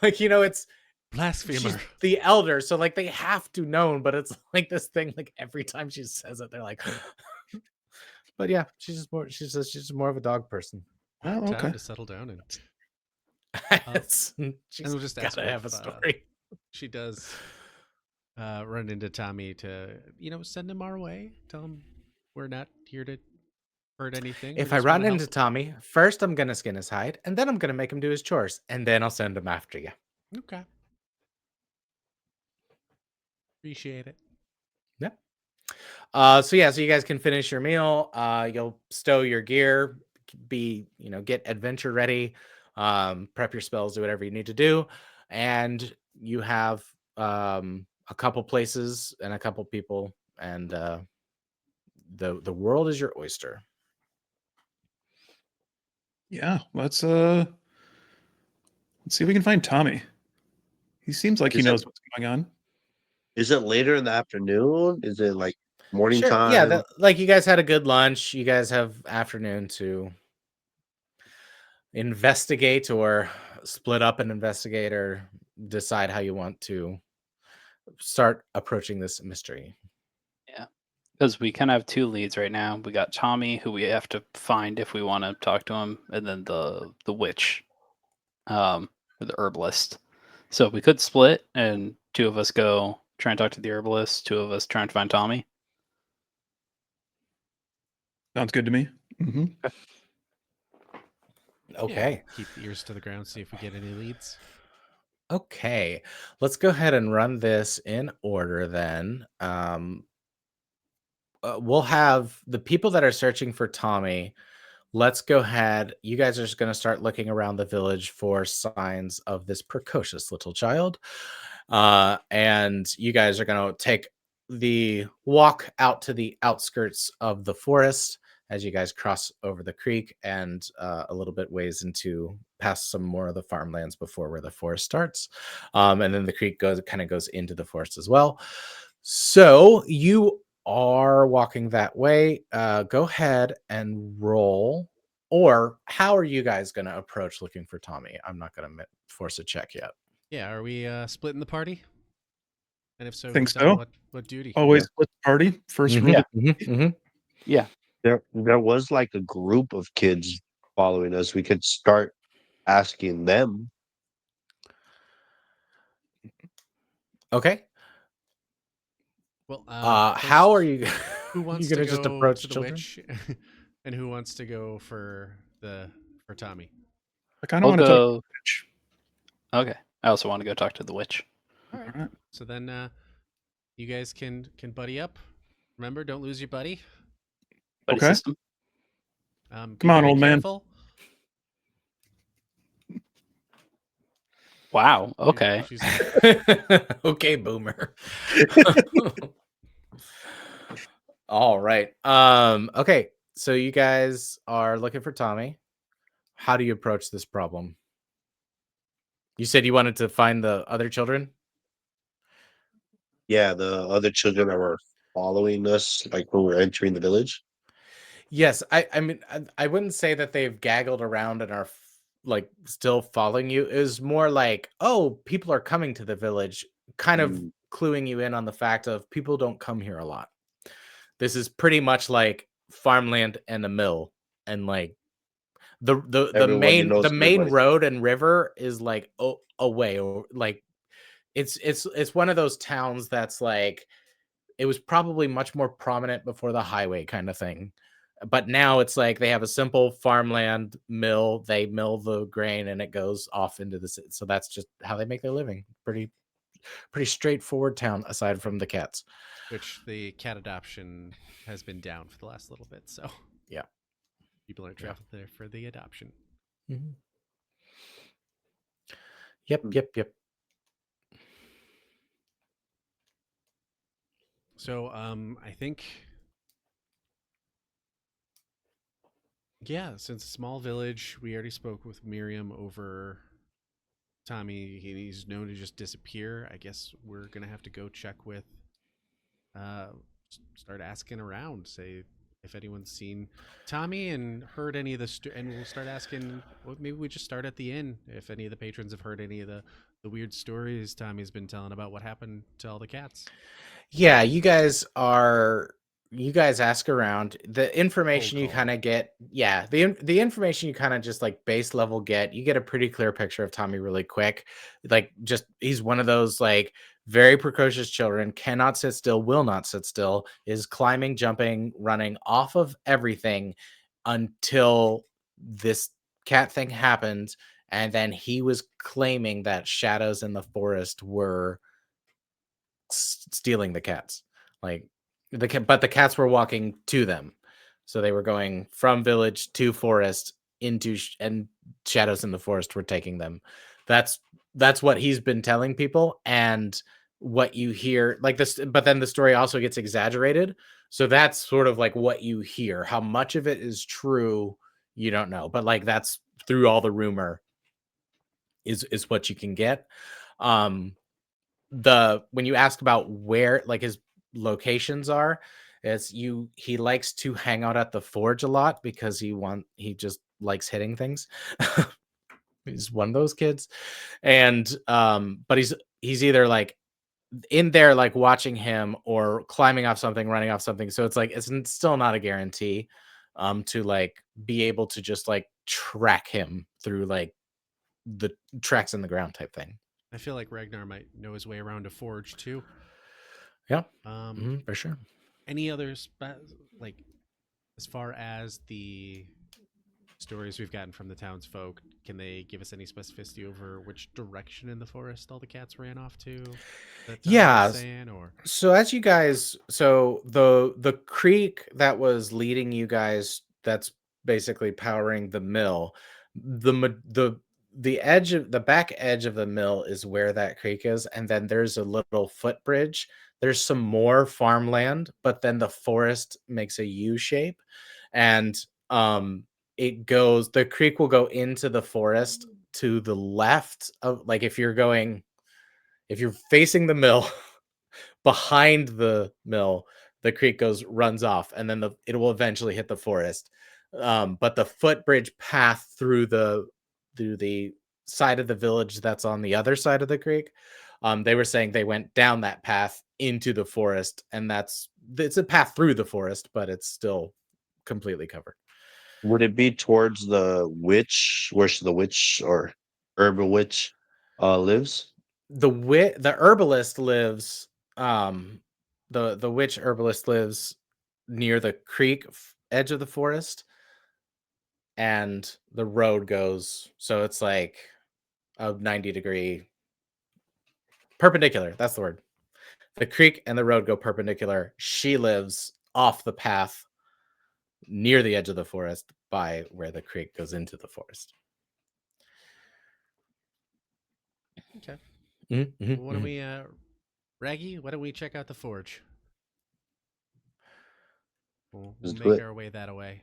it's Blasphemer. she's the elder, so like they have to know, but it's like this thing, like every time she says it, they're like, but yeah, she says she's more of a dog person. Oh, okay. Time to settle down and She's we'll just ask gotta her have a if, story. she does run into Tommy to, send him our way. Tell him we're not here to hurt anything. If We I just run wanna help. into Tommy, first I'm gonna skin his hide, and then I'm gonna make him do his chores, and then I'll send him after you. Okay. Appreciate it. Yeah. So you guys can finish your meal. You'll stow your gear, get adventure ready, prep your spells, do whatever you need to do, and you have a couple places and a couple people, and the world is your oyster. Yeah, let's see if we can find Tommy. He seems like he Is it- knows what's going on. Is it later in the afternoon? Is it like morning Sure. time? Yeah, like you guys had a good lunch. You guys have afternoon to investigate or split up and investigate or decide how you want to start approaching this mystery. Yeah, because we kind of have two leads right now. We got Tommy, who we have to find if we want to talk to him, and then the witch, or the herbalist. So we could split, and two of us go try and talk to the herbalist. Two of us trying to find Tommy. Sounds good to me. Mm-hmm. Okay. Yeah, keep the ears to the ground, see if we get any leads. Okay. Let's go ahead and run this in order then. We'll have the people that are searching for Tommy. Let's go ahead. You guys are just going to start looking around the village for signs of this precocious little child. And you guys are going to take the walk out to the outskirts of the forest as you guys cross over the creek and a little bit ways into past some more of the farmlands before where the forest starts. And then the creek kind of goes into the forest as well. So you are walking that way. Go ahead and roll. Or how are you guys going to approach looking for Tommy? I'm not going to force a check yet. Yeah, are we splitting the party? And if so, Think who's on so. what duty? Always split the party. First Mhm, rule. mhm. Yeah, There was like a group of kids following us. We could start asking them. Okay. Well, How are first, you? who You wants gonna to just go approach to the children? witch, and who wants to go for Tommy? I kind of I'll want to talk to go. the witch. Okay, I also want to go talk to the witch. All right. All right. So then, you guys can buddy up. Remember, don't lose your buddy. Buddy Okay. system. Be Come on, very old man. careful. Wow. Okay. She's Okay, boomer. All right. Okay. So you guys are looking for Tommy. How do you approach this problem? You said you wanted to find the other children? Yeah, the other children that were following us, like when we were entering the village. Yes. I mean, I wouldn't say that they've gaggled around and are like still following you. It was more like, oh, people are coming to the village, kind of Mm, cluing you in on the fact of people don't come here a lot. This is pretty much like farmland and a mill, and like everybody the knows main everybody. road and river is like away, or like it's one of those towns that's like it was probably much more prominent before the highway kind of thing, but now it's like they have a simple farmland mill. They mill the grain and it goes off into the city. So that's just how they make their living. Pretty straightforward town aside from the cats. which the cat adoption has been down for the last little bit, so Yeah. people aren't Yeah. traveling there for the adoption. Mhm. Yep, Mm. yep. So I think, yeah, since a small village, we already spoke with Miriam over Tommy. He's known to just disappear. I guess we're gonna have to go check with start asking around, say if anyone's seen Tommy and heard any of the and we'll start asking, well, maybe we just start at the inn, if any of the patrons have heard any of the weird stories Tommy's been telling about what happened to all the cats. Yeah, you guys ask around. The information you call. kind of get, yeah, the information you kind of just like base level get, you get a pretty clear picture of Tommy really quick. Like just he's one of those like very precocious children, cannot sit still, will not sit still, is climbing, jumping, running off of everything until this cat thing happened, and then he was claiming that shadows in the forest were stealing the cats. Like but the cats were walking to them, so they were going from village to forest into and shadows in the forest were taking them. That's what he's been telling people, and what you hear like this. But then the story also gets exaggerated, so that's sort of like what you hear. How much of it is true, you don't know, but like that's through all the rumor is what you can get. um the when you ask about where like his locations are, it's he likes to hang out at the forge a lot because he just likes hitting things. He's one of those kids. And but he's either like in there like watching him or climbing off something, running off something. So it's like still not a guarantee to like be able to just like track him through like the tracks in the ground type thing. I feel like Ragnar might know his way around a forge too. Yeah. Um, For sure. any other like as far as the stories we've gotten from the townsfolk, can they give us any specificity over which direction in the forest all the cats ran off to? That Tommy Yeah. was saying, or So as you guys, so the creek that was leading you guys, that's basically powering the mill. The edge of the back edge of the mill is where that creek is, and then there's a little footbridge. There's some more farmland, but then the forest makes a U shape, and the creek will go into the forest to the left of like if you're facing the mill. Behind the mill, the creek runs off, and then it will eventually hit the forest. But the footbridge path through the side of the village that's on the other side of the creek, they were saying they went down that path into the forest, and it's a path through the forest, but it's still completely covered. Would it be towards the witch, where the witch or herbal witch lives? The herbalist lives the witch herbalist lives near the creek edge of the forest, and the road goes, so it's like a 90-degree perpendicular, that's the word. The creek and the road go perpendicular. She lives off the path near the edge of the forest by where the creek goes into the forest. Okay. Mhm, Well, why don't mhm. we, Raggy? Why don't we check out the forge? We'll Let's do make it. our way that way.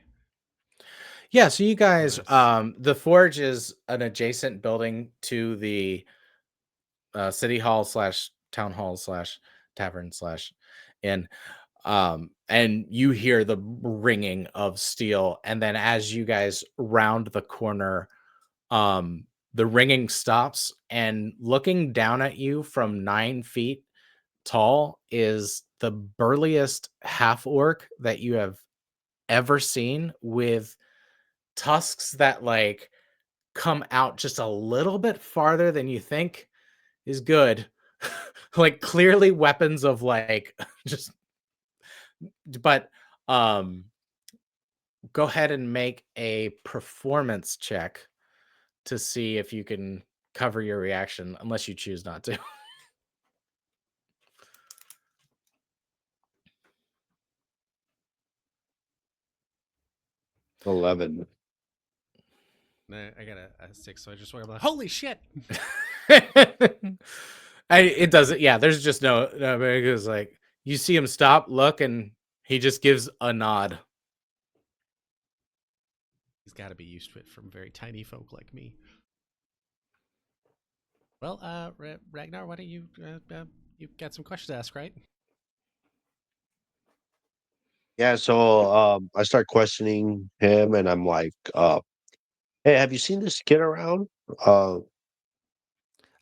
Yeah, so you guys, Unless- the forge is an adjacent building to the city hall slash town hall slash tavern slash inn. And you hear the ringing of steel, and then as you guys round the corner, the ringing stops, and looking down at you from 9 feet tall is the burliest half orc that you have ever seen, with tusks that like come out just a little bit farther than you think is good. Like clearly weapons of like just, but um go ahead and make a performance check to see if you can cover your reaction, unless you choose not to. 11. I got a 6, so I just went like, holy shit! It doesn't. Yeah, there's just no. Because like you see him stop, look, and he just gives a nod. He's got to be used to it from very tiny folk like me. Well, Ragnar, why don't you you've got some questions to ask, right? Yeah, so I start questioning him and I'm like, hey, have you seen this kid around? Uh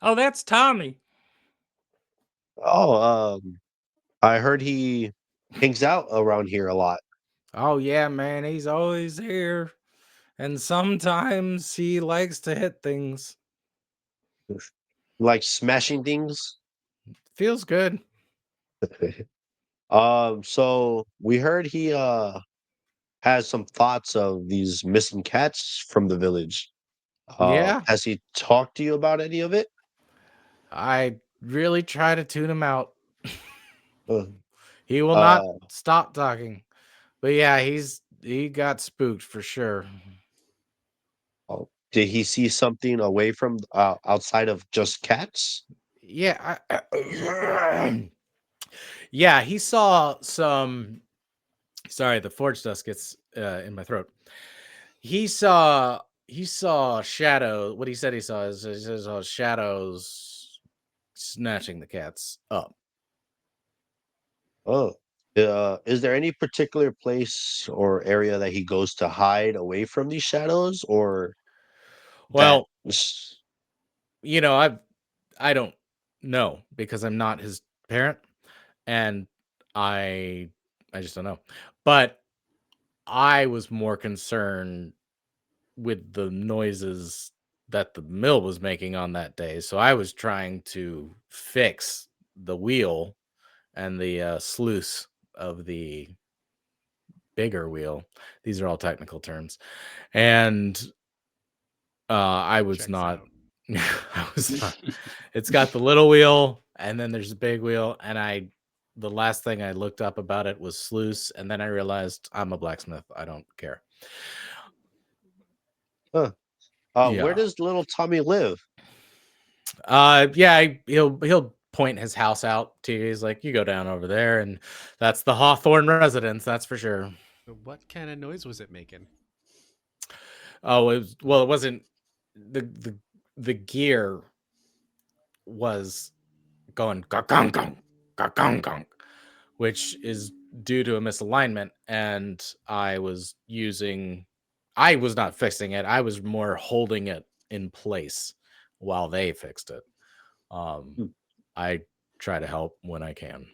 Oh, that's Tommy. oh, I heard he hangs out around here a lot. Oh yeah, man, he's always here, and sometimes he likes to hit things. Like smashing things. Feels good. So we heard he has some thoughts of these missing cats from the village. Yeah, Has he talked to you about any of it? I really try to tune him out. Uh, He will not uh, stop talking. But yeah, he got spooked for sure. did he see something away from outside of just cats? Yeah, yeah, he saw some. Sorry, the forge dust gets in my throat. He saw shadow. What he said he saw is he saw shadows snatching the cats up. Oh, is there any particular place or area that he goes to hide away from these shadows, or that? Well, you know, I don't know because I'm not his parent, and I I just don't know. But I was more concerned with the noises that the mill was making on that day. So I was trying to fix the wheel and the sluice of the bigger wheel. These are all technical terms. And I was Checks not, out. I was not. It's got the little wheel and then there's the big wheel. And the last thing I looked up about it was sluice. And then I realized I'm a blacksmith. I don't care. Huh. Where Yeah. does little Tommy live? Yeah, he'll point his house out to you. He's like, you go down over there, and that's the Hawthorne residence, that's for sure. So what kind of noise was it making? Oh, it wasn't the gear was going gong gong gong gong, which is due to a misalignment, and I was not fixing it. I was more holding it in place while they fixed it. Hmm. I try to help when I can.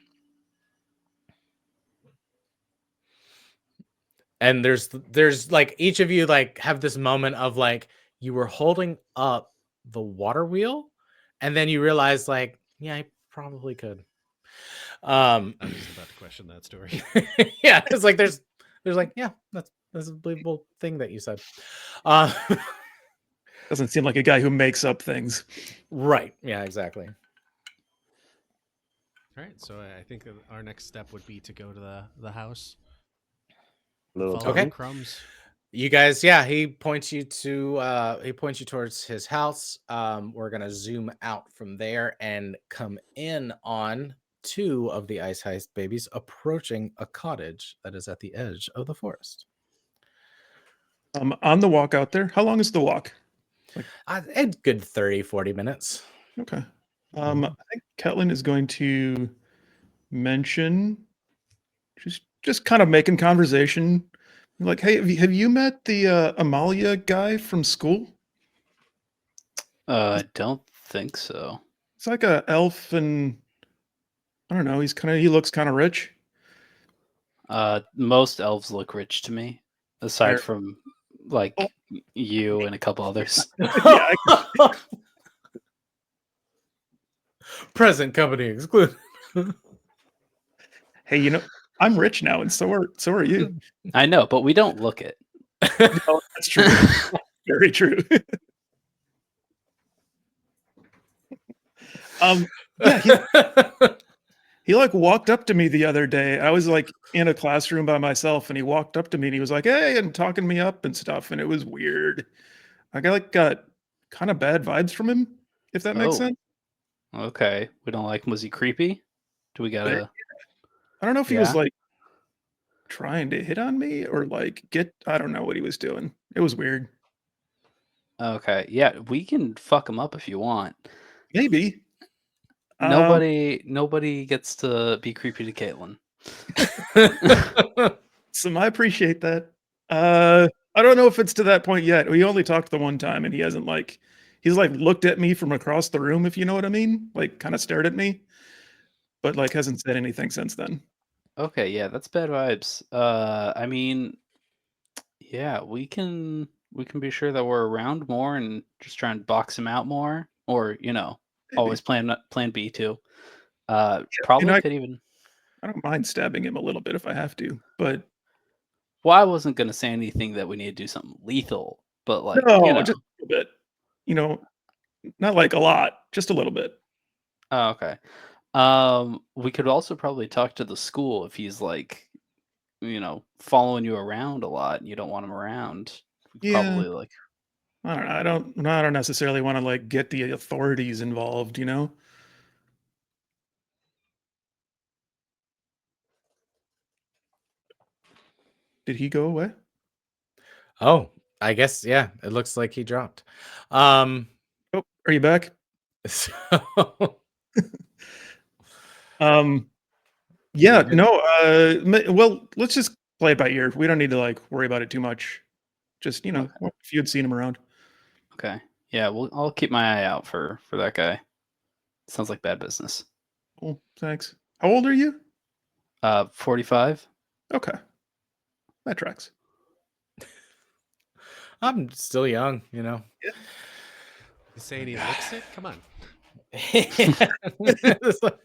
And there's like each of you like have this moment of like you were holding up the water wheel and then you realize like yeah, I probably could. I was about to question that story. Yeah, it's like there's like yeah, that's a believable thing that you said. uh Doesn't seem like a guy who makes up things. right, yeah, exactly. All right, so I think our next step would be to go to the house, Little follow Okay. the crumbs. You guys, he points you towards his house. We're gonna zoom out from there and come in on two of the ice heist babies approaching a cottage that is at the edge of the forest. On the walk out there, how long is the walk? A good 30-40 minutes. Okay. Mhm. I think Ketlin is going to mention just kind of making conversation. Like, hey, have you met the Amalia guy from school? I don't think so. It's like a elf, and I don't know. He looks kind of rich. Most elves look rich to me, aside Fair. from like Oh. you and a couple others. Yeah. Present company excluded. Hey, I'm rich now, and so are you. I know, but we don't look it. No, that's true. Very true. Yeah, he like walked up to me the other day. I was like in a classroom by myself, and he walked up to me and he was like, "Hey," and talking me up and stuff, and it was weird. I got kind of bad vibes from him, if that makes Oh. sense. Okay, we don't like him. Was he creepy? Do we gotta? I don't know if he was Yeah? like trying to hit on me or like I don't know what he was doing. It was weird. Okay, yeah, we can fuck him up if you want. Maybe. Nobody gets to be creepy to Caitlin. So I appreciate that. I don't know if it's to that point yet. We only talked the one time, and he's like looked at me from across the room, if you know what I mean, like kind of stared at me, but like hasn't said anything since then. Okay, yeah, that's bad vibes. I mean, yeah, we can be sure that we're around more and just try and box him out more, or always plan B too. And Probably could even. I don't mind stabbing him a little bit if I have to, but Well, I wasn't gonna say anything that we need to do something lethal, but like no, just a little bit. Not like a lot, just a little bit. Oh, okay. We could also probably talk to the school if he's like, following you around a lot and you don't want him around. We could Yeah, probably like, I don't know. I don't necessarily want to like get the authorities involved. Did he go away? Oh, I guess, it looks like he dropped. Um, Oh, are you back? so Yeah, we did- no, well, let's just play it by ear. We don't need to like worry about it too much. Just, Okay. if you had seen him around. okay, yeah, I'll keep my eye out for that guy. Sounds like bad business. Cool, thanks. How old are you? 45. Okay. That tracks. I'm still young, You saying he looks it? Come on. It's like-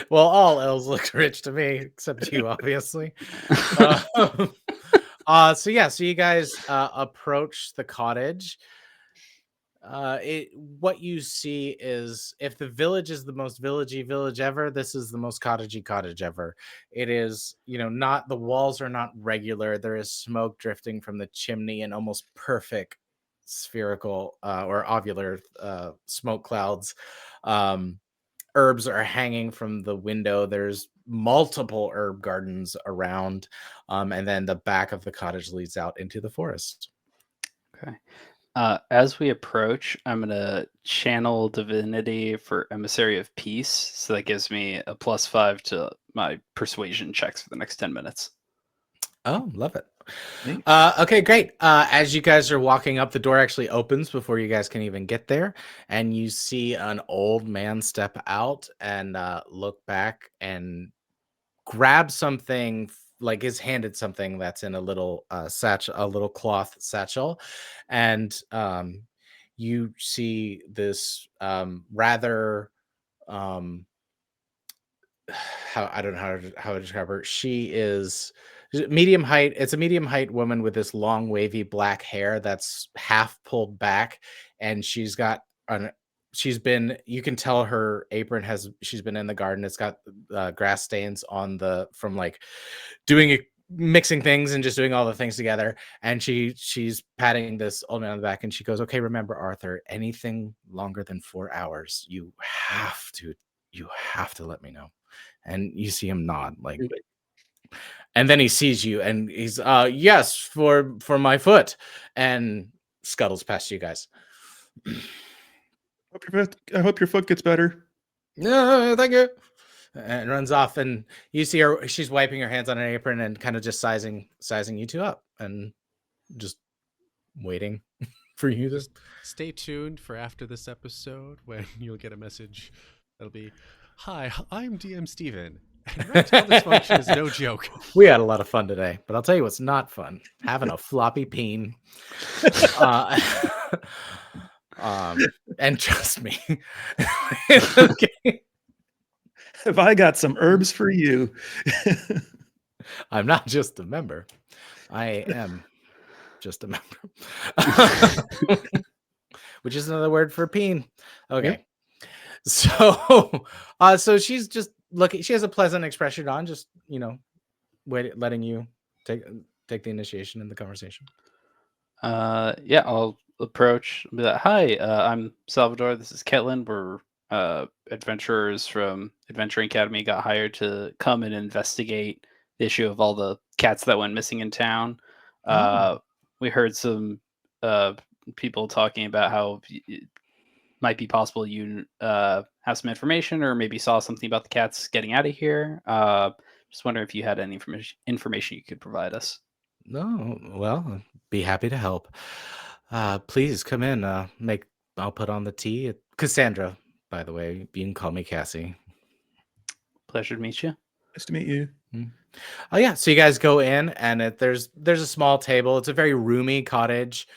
well, all elves look rich to me, except you, obviously. So you guys approach the cottage. What you see is, if the village is the most villagey village ever, this is the most cottagey cottage ever. It is, not, the walls are not regular. There is smoke drifting from the chimney and almost perfect spherical or ovular smoke clouds. Herbs are hanging from the window. There's multiple herb gardens around, and then the back of the cottage leads out into the forest. Okay. As we approach, I'm gonna channel divinity for emissary of peace, so that gives me a +5 to my persuasion checks for the next 10 minutes. Oh, love it. Neat. Okay, great. As you guys are walking up, the door actually opens before you guys can even get there, and you see an old man step out and look back and grab something, like is handed something that's in a little satchel, a little cloth satchel, and you see this rather um how, I don't know how to describe her. She is medium height. It's a medium height woman with this long wavy black hair that's half pulled back, and she's got an you can tell her apron she's been in the garden. It's got grass stains on from like mixing things and just doing all the things together. And she's patting this old man on the back, and she goes, "Okay, remember, Arthur, anything longer than 4 hours, you have to let me know." And you see him nod, like, and then he sees you and he's yes, for my foot, and scuttles past you guys. I hope your foot gets better. No, thank you. And runs off, and you see her. She's wiping her hands on an apron and kind of just sizing you two up, and just waiting for you to. Stay tuned for after this episode when you'll get a message that'll be, "Hi, I'm DM Steven, and erectile dysfunction is no joke." We had a lot of fun today, but I'll tell you what's not fun: having a floppy peen. And trust me, okay. Have I got some herbs for you? I'm not just a member. I am just a member. Which is another word for peen. Okay. Yep. So she's just looking. She has a pleasant expression on, just, letting you take the initiation in the conversation. Yeah, I'll approach. Be like, "Hi, I'm Salvador. This is Ketlin. We're adventurers from Adventuring Academy. Got hired to come and investigate the issue of all the cats that went missing in town. We heard some people talking about how it might be possible you have some information, or maybe saw something about the cats getting out of here. Just wondering if you had any information you could provide us." No, well, I'd be happy to help. Please come in. I'll put on the tea. Cassandra, by the way. You can call me Cassie. Pleasure to meet you. Nice to meet you. Oh yeah, so you guys go in, and there's a small table. It's a very roomy cottage.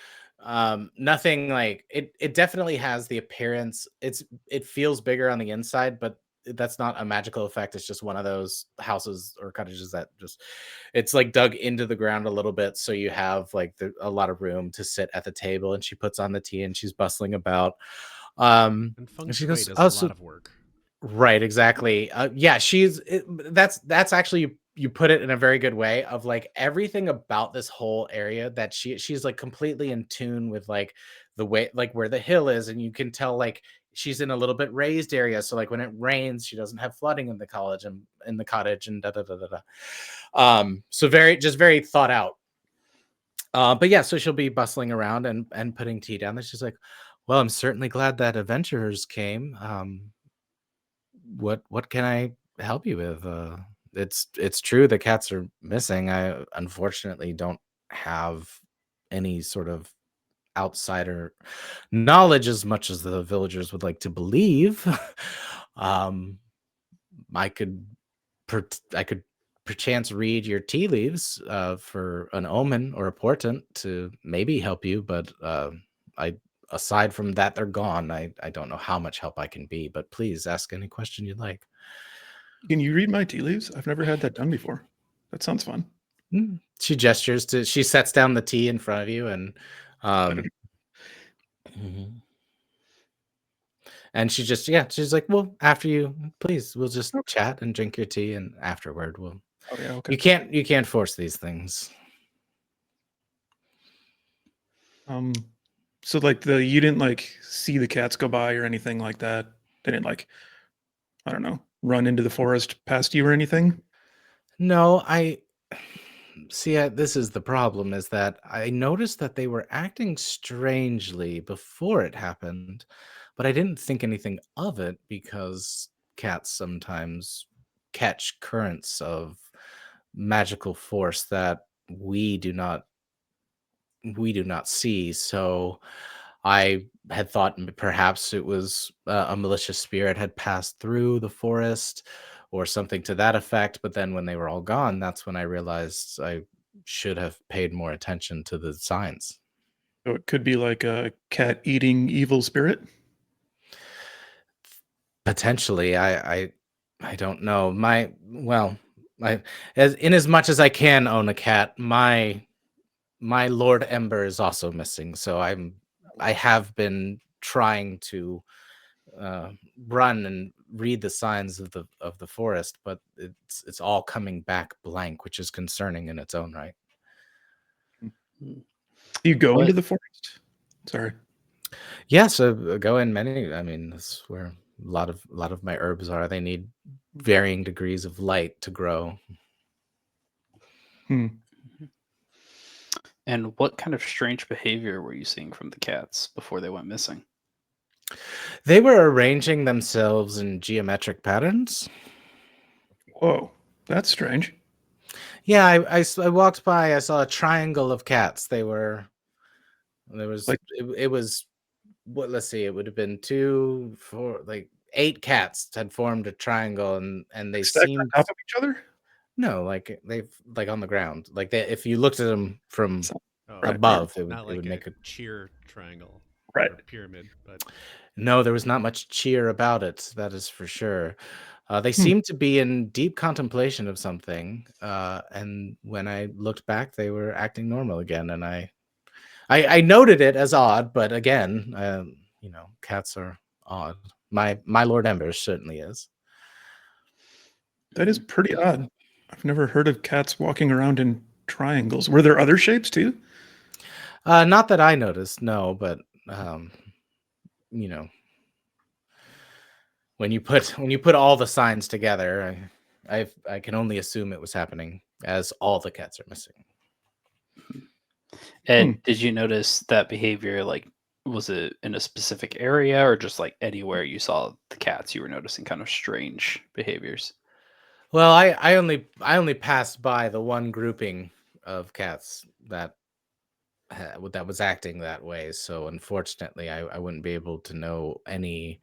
Nothing like it. It definitely has the appearance. It feels bigger on the inside, but that's not a magical effect. It's just one of those houses or cottages that it's like dug into the ground a little bit, so you have like a lot of room to sit at the table. And she puts on the tea, and she's bustling about. And feng she shui goes, does a lot of work. Right, exactly. Yeah, that's actually, you put it in a very good way, of like everything about this whole area, that she's like completely in tune with like the way, like where the hill is, and you can tell like she's in a little bit raised area, so like when it rains, she doesn't have flooding in the college and in the cottage, and da da da da da. So very thought out. But yeah, so she'll be bustling around and putting tea down. And she's like, "Well, I'm certainly glad that adventurers came. What can I help you with?" It's true the cats are missing. I unfortunately don't have any sort of outsider knowledge, as much as the villagers would like to believe. um, I could I could perchance read your tea leaves for an omen or a portent to maybe help you, but I aside from that, they're gone. I don't know how much help I can be, but please ask any question you'd like. Can you read my tea leaves? I've never had that done before. That sounds fun. She gestures she sets down the tea in front of you, and and she's like, "Well, after you, please, we'll just chat and drink your tea, and afterward we'll." Oh yeah, okay. You can't force these things. So like you didn't like see the cats go by or anything like that? They didn't like, I don't know, run into the forest past you or anything? No, I see. This is the problem, is that I noticed that they were acting strangely before it happened, but I didn't think anything of it, because cats sometimes catch currents of magical force that we do not see. So I had thought perhaps it was a malicious spirit had passed through the forest, or something to that effect. But then when they were all gone, that's when I realized I should have paid more attention to the signs. So it could be like a cat eating evil spirit? Potentially. I don't know. As much as I can own a cat, my Lord Ember is also missing. So I have been trying to run and read the signs of the forest, but it's all coming back blank, which is concerning in its own right. Do you go What- into the forest? Sorry. Yeah, so go in many. I mean, that's where a lot of my herbs are. They need varying degrees of light to grow. Hmm. And what kind of strange behavior were you seeing from the cats before they went missing? They were arranging themselves in geometric patterns. Whoa, that's strange. Yeah, I walked by. I saw a triangle of cats. There was Like- it was what? Let's see. It would have been 2, 4, like 8 cats had formed a triangle, and they Stacked on seemed top of each other? no, like they've like on the ground. Like if you looked at them from So- Oh, Right. above, it not would like make a a cheer triangle Right. or pyramid, but no. There was not much cheer about it. That is for sure. They Hmm. seemed to be in deep contemplation of something, and when I looked back, they were acting normal again. And I noted it as odd, but again, cats are odd. My Lord Embers certainly is. That is pretty odd. I've never heard of cats walking around in triangles. Were there other shapes too? Not that I noticed, no, but you know, when you put all the signs together, I can only assume it was happening as all the cats are missing. And did you notice that behavior? Like, was it in a specific area or just like anywhere you saw the cats, you were noticing kind of strange behaviors? Well, I only passed by the one grouping of cats that that was acting that way. So unfortunately, I wouldn't be able to know any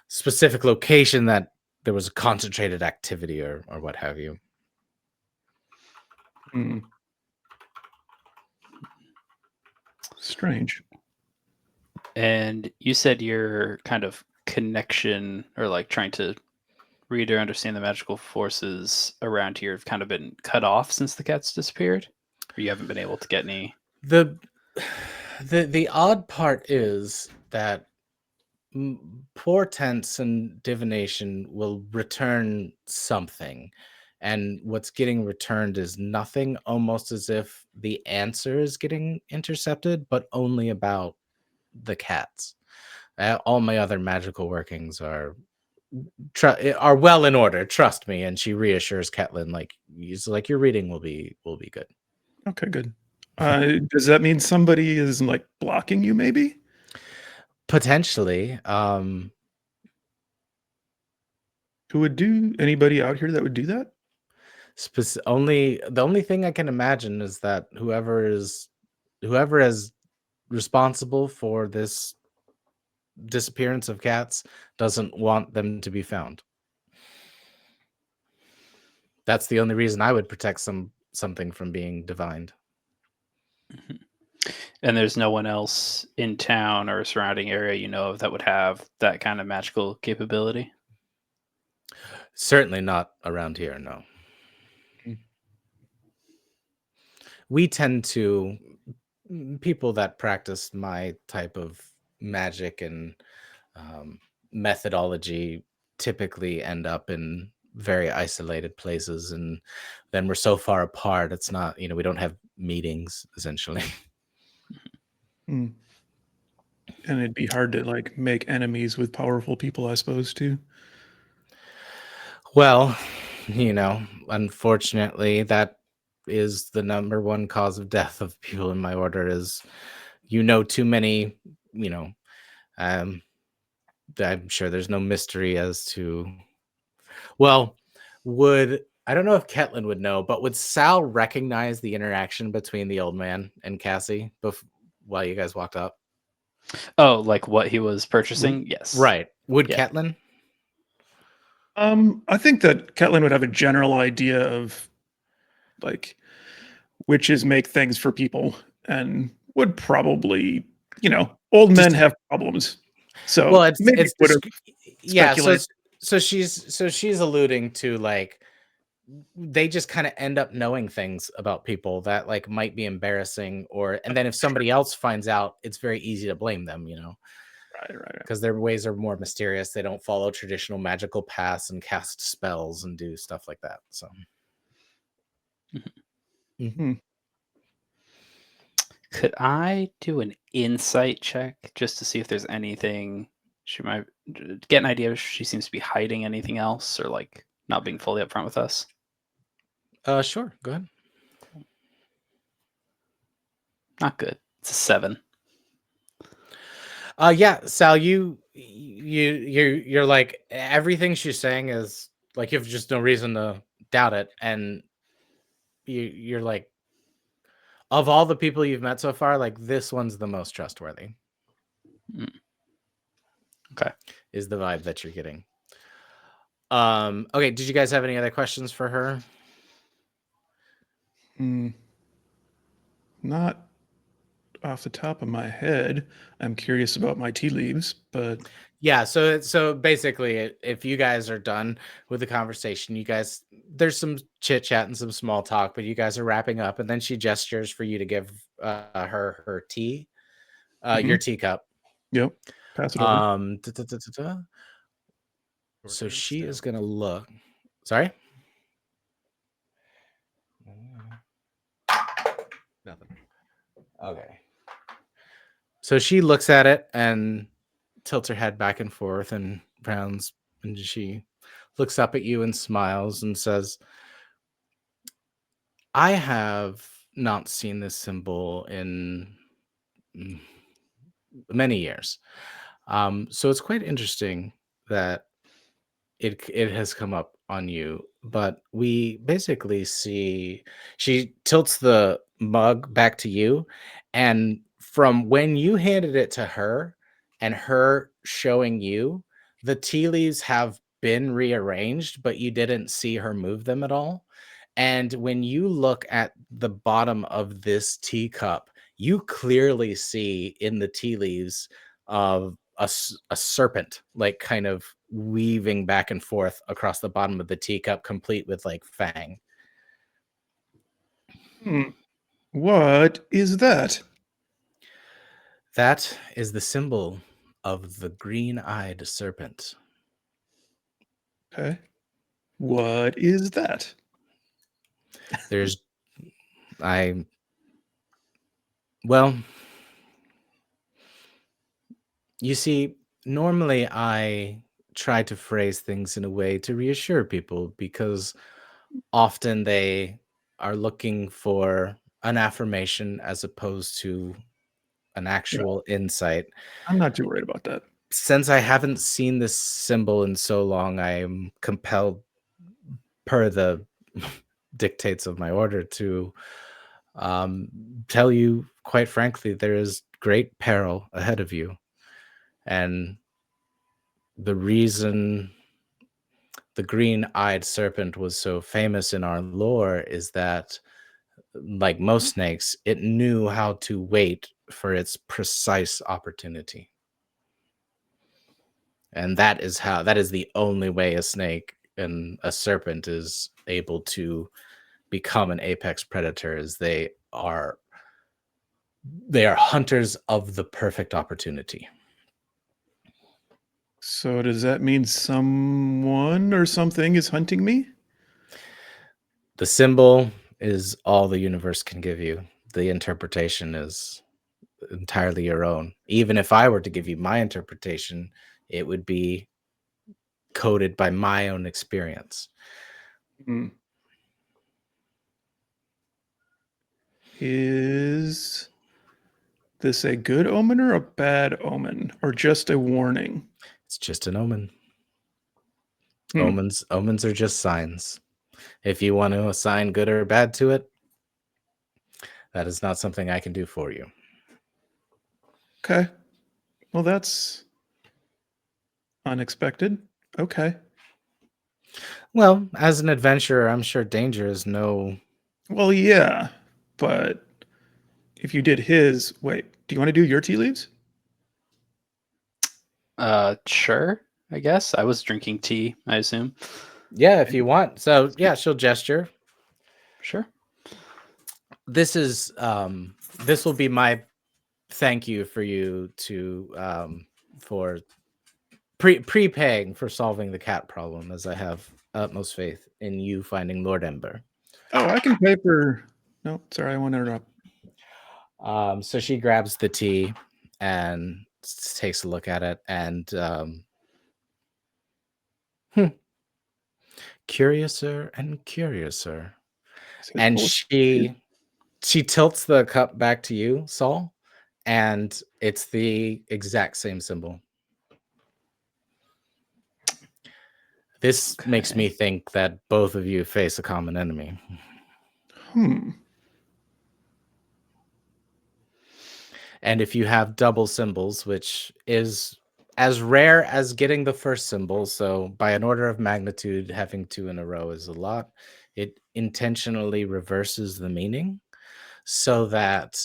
specific location that there was a concentrated activity or what have you. Hmm. Strange. And you said your kind of connection or like trying to read or understand the magical forces around here have kind of been cut off since the cats disappeared? Or you haven't been able to get any? The the odd part is that portents and divination will return something, and what's getting returned is nothing, almost as if the answer is getting intercepted, but only about the cats. All my other magical workings are well in order, trust me. And she reassures Ketlin, like, your reading will be good. Okay, good. Does that mean somebody is like blocking you? Maybe. Potentially. Who would do? Anybody out here that would do that? The only thing I can imagine is that whoever is responsible for this disappearance of cats doesn't want them to be found. That's the only reason I would protect something from being divined. And there's no one else in town or surrounding area you know of that would have that kind of magical capability? Certainly not around here, no. Mm. We tend to people that practice my type of magic and methodology typically end up in very isolated places, and then we're so far apart, it's not, we don't have meetings essentially. Hmm. And it'd be hard to like make enemies with powerful people, I suppose, too. Well, unfortunately, that is the number one cause of death of people in my order is too many. you know um I'm sure there's no mystery as to, well, I don't know if Ketlin would know, but would Sal recognize the interaction between the old man and Cassie while you guys walked up? Oh, like what he was purchasing? Yes. Right. Would Yeah. Ketlin? I think that Ketlin would have a general idea of like witches make things for people and would probably, old men have problems. So Well, maybe it's would have yeah. speculated. So she's alluding to, like, they just kind of end up knowing things about people that, like, might be embarrassing, and then if somebody else finds out, it's very easy to blame them. Right. because their ways are more mysterious. They don't follow traditional magical paths and cast spells and do stuff like that. So, Could I do an insight check just to see if there's anything she might get an idea if she seems to be hiding anything else or like not being fully upfront with us? sure, go ahead. Not good. It's a 7. Yeah, Sal, you're like, everything she's saying is like, you have just no reason to doubt it, and you're like, of all the people you've met so far, like, this one's the most trustworthy. Okay. Is the vibe that you're getting. Okay, did you guys have any other questions for her? Not off the top of my head. I'm curious about my tea leaves, but Yeah, so basically, if you guys are done with the conversation, you guys, there's some chit chat and some small talk, but you guys are wrapping up, and then she gestures for you to give her tea, your teacup. yep, pass it over. Da, da, da, da, da. So she is gonna look. Sorry. Nothing. Okay. So she looks at it and tilts her head back and forth and frowns, and she looks up at you and smiles and says, I have not seen this symbol in many years. So it's quite interesting that it has come up on you, but we basically see, she tilts the mug back to you, and from when you handed it to her and her showing you, the tea leaves have been rearranged, but you didn't see her move them at all. And when you look at the bottom of this teacup, you clearly see in the tea leaves of a serpent, like, kind of weaving back and forth across the bottom of the teacup, complete with like fang. What is that? That is the symbol of the green-eyed serpent. Okay. What is that? There's, I, well, you see, normally I try to phrase things in a way to reassure people, because often they are looking for an affirmation as opposed to an actual insight. I'm not too worried about that. Since I haven't seen this symbol in so long, I am compelled, per the dictates of my order, to tell you, quite frankly, there is great peril ahead of you. And the reason the green-eyed serpent was so famous in our lore is that, like most snakes, it knew how to wait for its precise opportunity. And that is the only way a snake and a serpent is able to become an apex predator, is they are hunters of the perfect opportunity. So does that mean someone or something is hunting me? The symbol is all the universe can give you. The interpretation is entirely your own. Even if I were to give you my interpretation, it would be coded by my own experience. Is this a good omen or a bad omen, or just a warning? It's just an omen. Omens are just signs. If you want to assign good or bad to it, that is not something I can do for you. Okay. Well, that's unexpected. Okay. Well, as an adventurer, I'm sure danger is no... Well, yeah, but if you did his, wait, do you want to do your tea leaves? Sure, I guess. I was drinking tea, I assume. Yeah, if you want. So yeah, she'll gesture. Sure. This is this will be my thank you for you to for prepaying for solving the cat problem, as I have utmost faith in you finding Lord Ember. Oh, I can pay for. No, sorry, I want to interrupt. So she grabs the tea and takes a look at it, and curiouser and curiouser. Is it And full of shit? she tilts the cup back to you, Saul, and it's the exact same symbol. This makes me think that both of you face a common enemy. And if you have double symbols, which is as rare as getting the first symbol, so by an order of magnitude, having two in a row is a lot, it intentionally reverses the meaning so that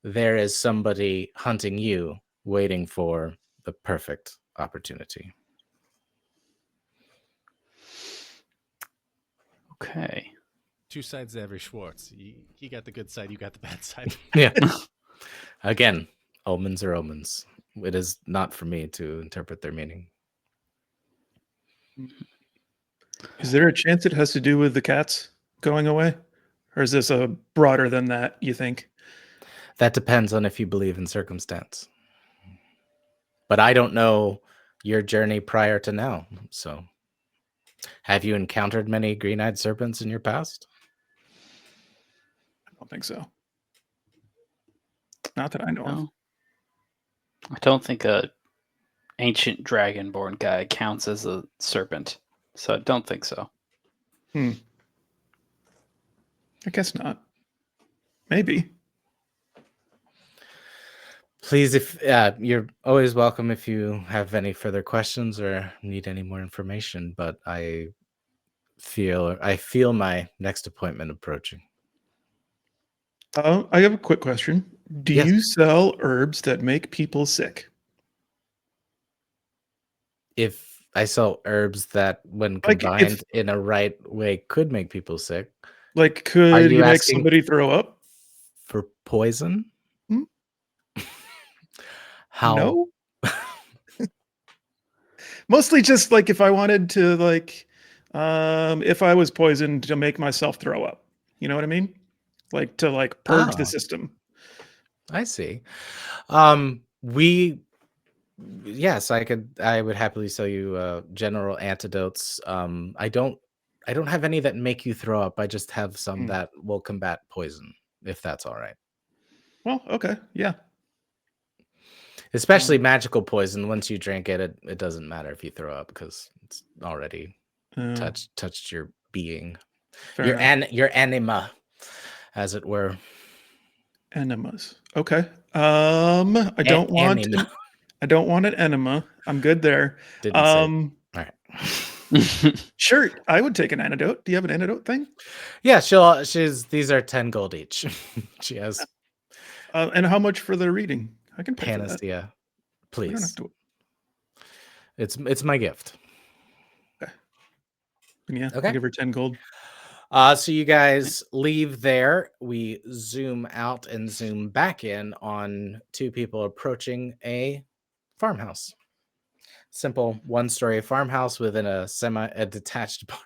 there is somebody hunting you, waiting for the perfect opportunity. Okay. Two sides to every Schwartz. He got the good side, you got the bad side. Yeah. Again, omens are omens. It is not for me to interpret their meaning. Is there a chance it has to do with the cats going away? Or is this a broader than that, you think? That depends on if you believe in circumstance. But I don't know your journey prior to now. So, have you encountered many green-eyed serpents in your past? I don't think so. Not that I know of. No. I don't think a ancient dragonborn guy counts as a serpent, so I don't think so. I guess not. Maybe. Please, if you're always welcome if you have any further questions or need any more information. But I feel my next appointment approaching. I have a quick question. Do Yes. you sell herbs that make people sick? If I sell herbs that, when Like, combined in a right way, could make people sick. Like, could you you make asking- somebody throw up? For poison? Hmm? How? No. Mostly just like if I wanted to, like, if I was poisoned to make myself throw up. You know what I mean? Like to like purge the Oh. system. I see. Yes, I would happily sell you general antidotes. I don't have any that make you throw up. I just have some that will combat poison, if that's all right. Well, okay, yeah. Especially magical poison. Once you drink it, it doesn't matter if you throw up because it's already touched your being, your anima, as it were. Enemas. Okay. I don't want an enema. I'm good there. Didn't say. All right. Sure, I would take an antidote. Do you have an antidote thing? Yeah, these are 10 gold each. She has And how much for the reading? I can pay for that. panacea. We don't have Please. to. It's my gift. Okay. Yeah, Okay. I'll give her 10 gold. So you guys leave there. We zoom out and zoom back in on two people approaching a farmhouse. Simple one-story farmhouse within a semi-detached bar.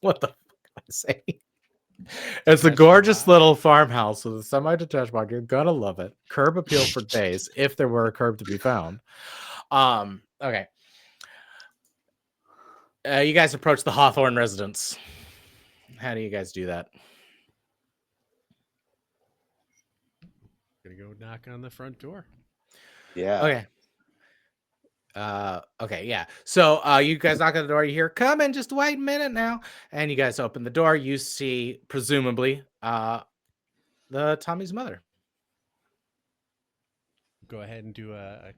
What the fuck am I saying? It's a gorgeous little farmhouse with a semi-detached bar. You're gonna love it. Curb appeal for days, if there were a curb to be found. Okay. You guys approach the Hawthorne residence. How do you guys do that? Gonna go knock on the front door. Yeah. Okay. Okay, yeah. So you guys knock on the door, you hear, "Come in, just wait a minute now." And you guys open the door, you see, presumably, the Tommy's mother. Go ahead and do a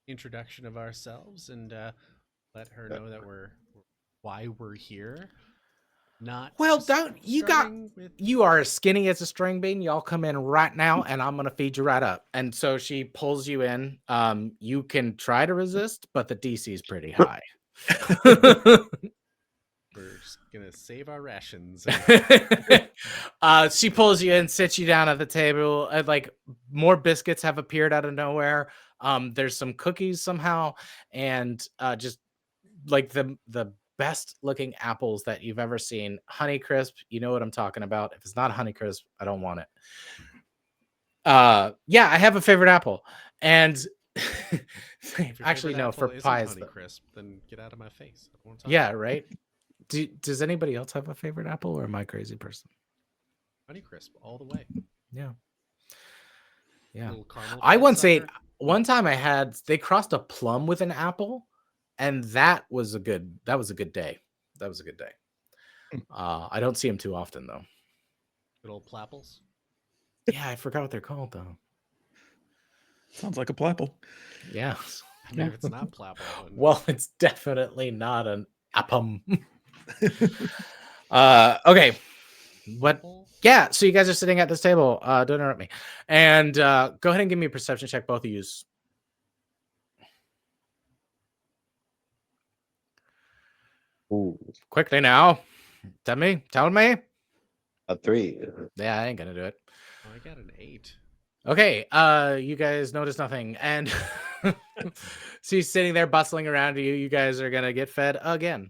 introduction of ourselves and let her know that why we're here. Not well, just don't you got starting with- you are as skinny as a string bean. Y'all come in right now, and I'm gonna feed you right up. And so she pulls you in. You can try to resist, but the DC is pretty high. We're just gonna save our rations. She pulls you in, sits you down at the table, and like more biscuits have appeared out of nowhere. There's some cookies somehow, and just like the best looking apples that you've ever seen. Honeycrisp, you know what I'm talking about. If it's not Honeycrisp, I don't want it. Yeah, I have a favorite apple, and If your actually favorite no, apple for isn't pies though. Honeycrisp, then get out of my face. I don't want to talk Yeah, about right. Does anybody else have a favorite apple, or am I a crazy person? Honeycrisp all the way. Yeah, yeah. Little caramel. I filled once ate. sucker. One time they crossed a plum with an apple, and that was a good day. That was a good day. I don't see them too often though. Good old plapples. Yeah, I forgot what they're called though. Sounds like a plapple. Yeah. I mean, if it's not plapple, then Well, it's definitely not an apple. Okay. What? apple? Yeah. So you guys are sitting at this table. Don't interrupt me. And go ahead and give me a perception check, both of you. Ooh, Quickly now. Tell me. a 3. Yeah, I ain't gonna do it. Oh, I got an 8. Okay, you guys notice nothing, and so he's sitting there bustling around you. You guys are gonna get fed again.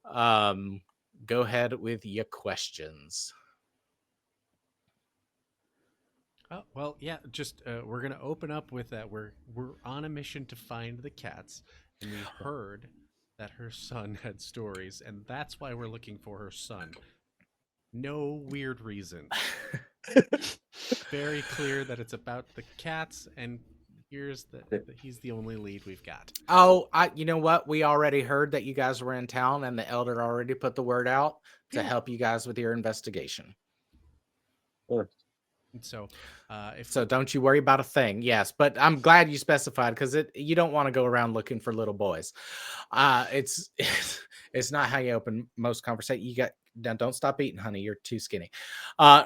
Go ahead with your questions. Oh well, yeah. Just we're gonna open up with that. We're on a mission to find the cats, and we heard that her son had stories, and that's why we're looking for her son. No weird reason. Very clear that it's about the cats, and here's that he's the only lead we've got. Oh, you know what? We already heard that you guys were in town, and the elder already put the word out to help you guys with your investigation. And so, So don't you worry about a thing. Yes, but I'm glad you specified, because you don't want to go around looking for little boys. It's it's not how you open most conversation. Don't stop eating, honey. You're too skinny.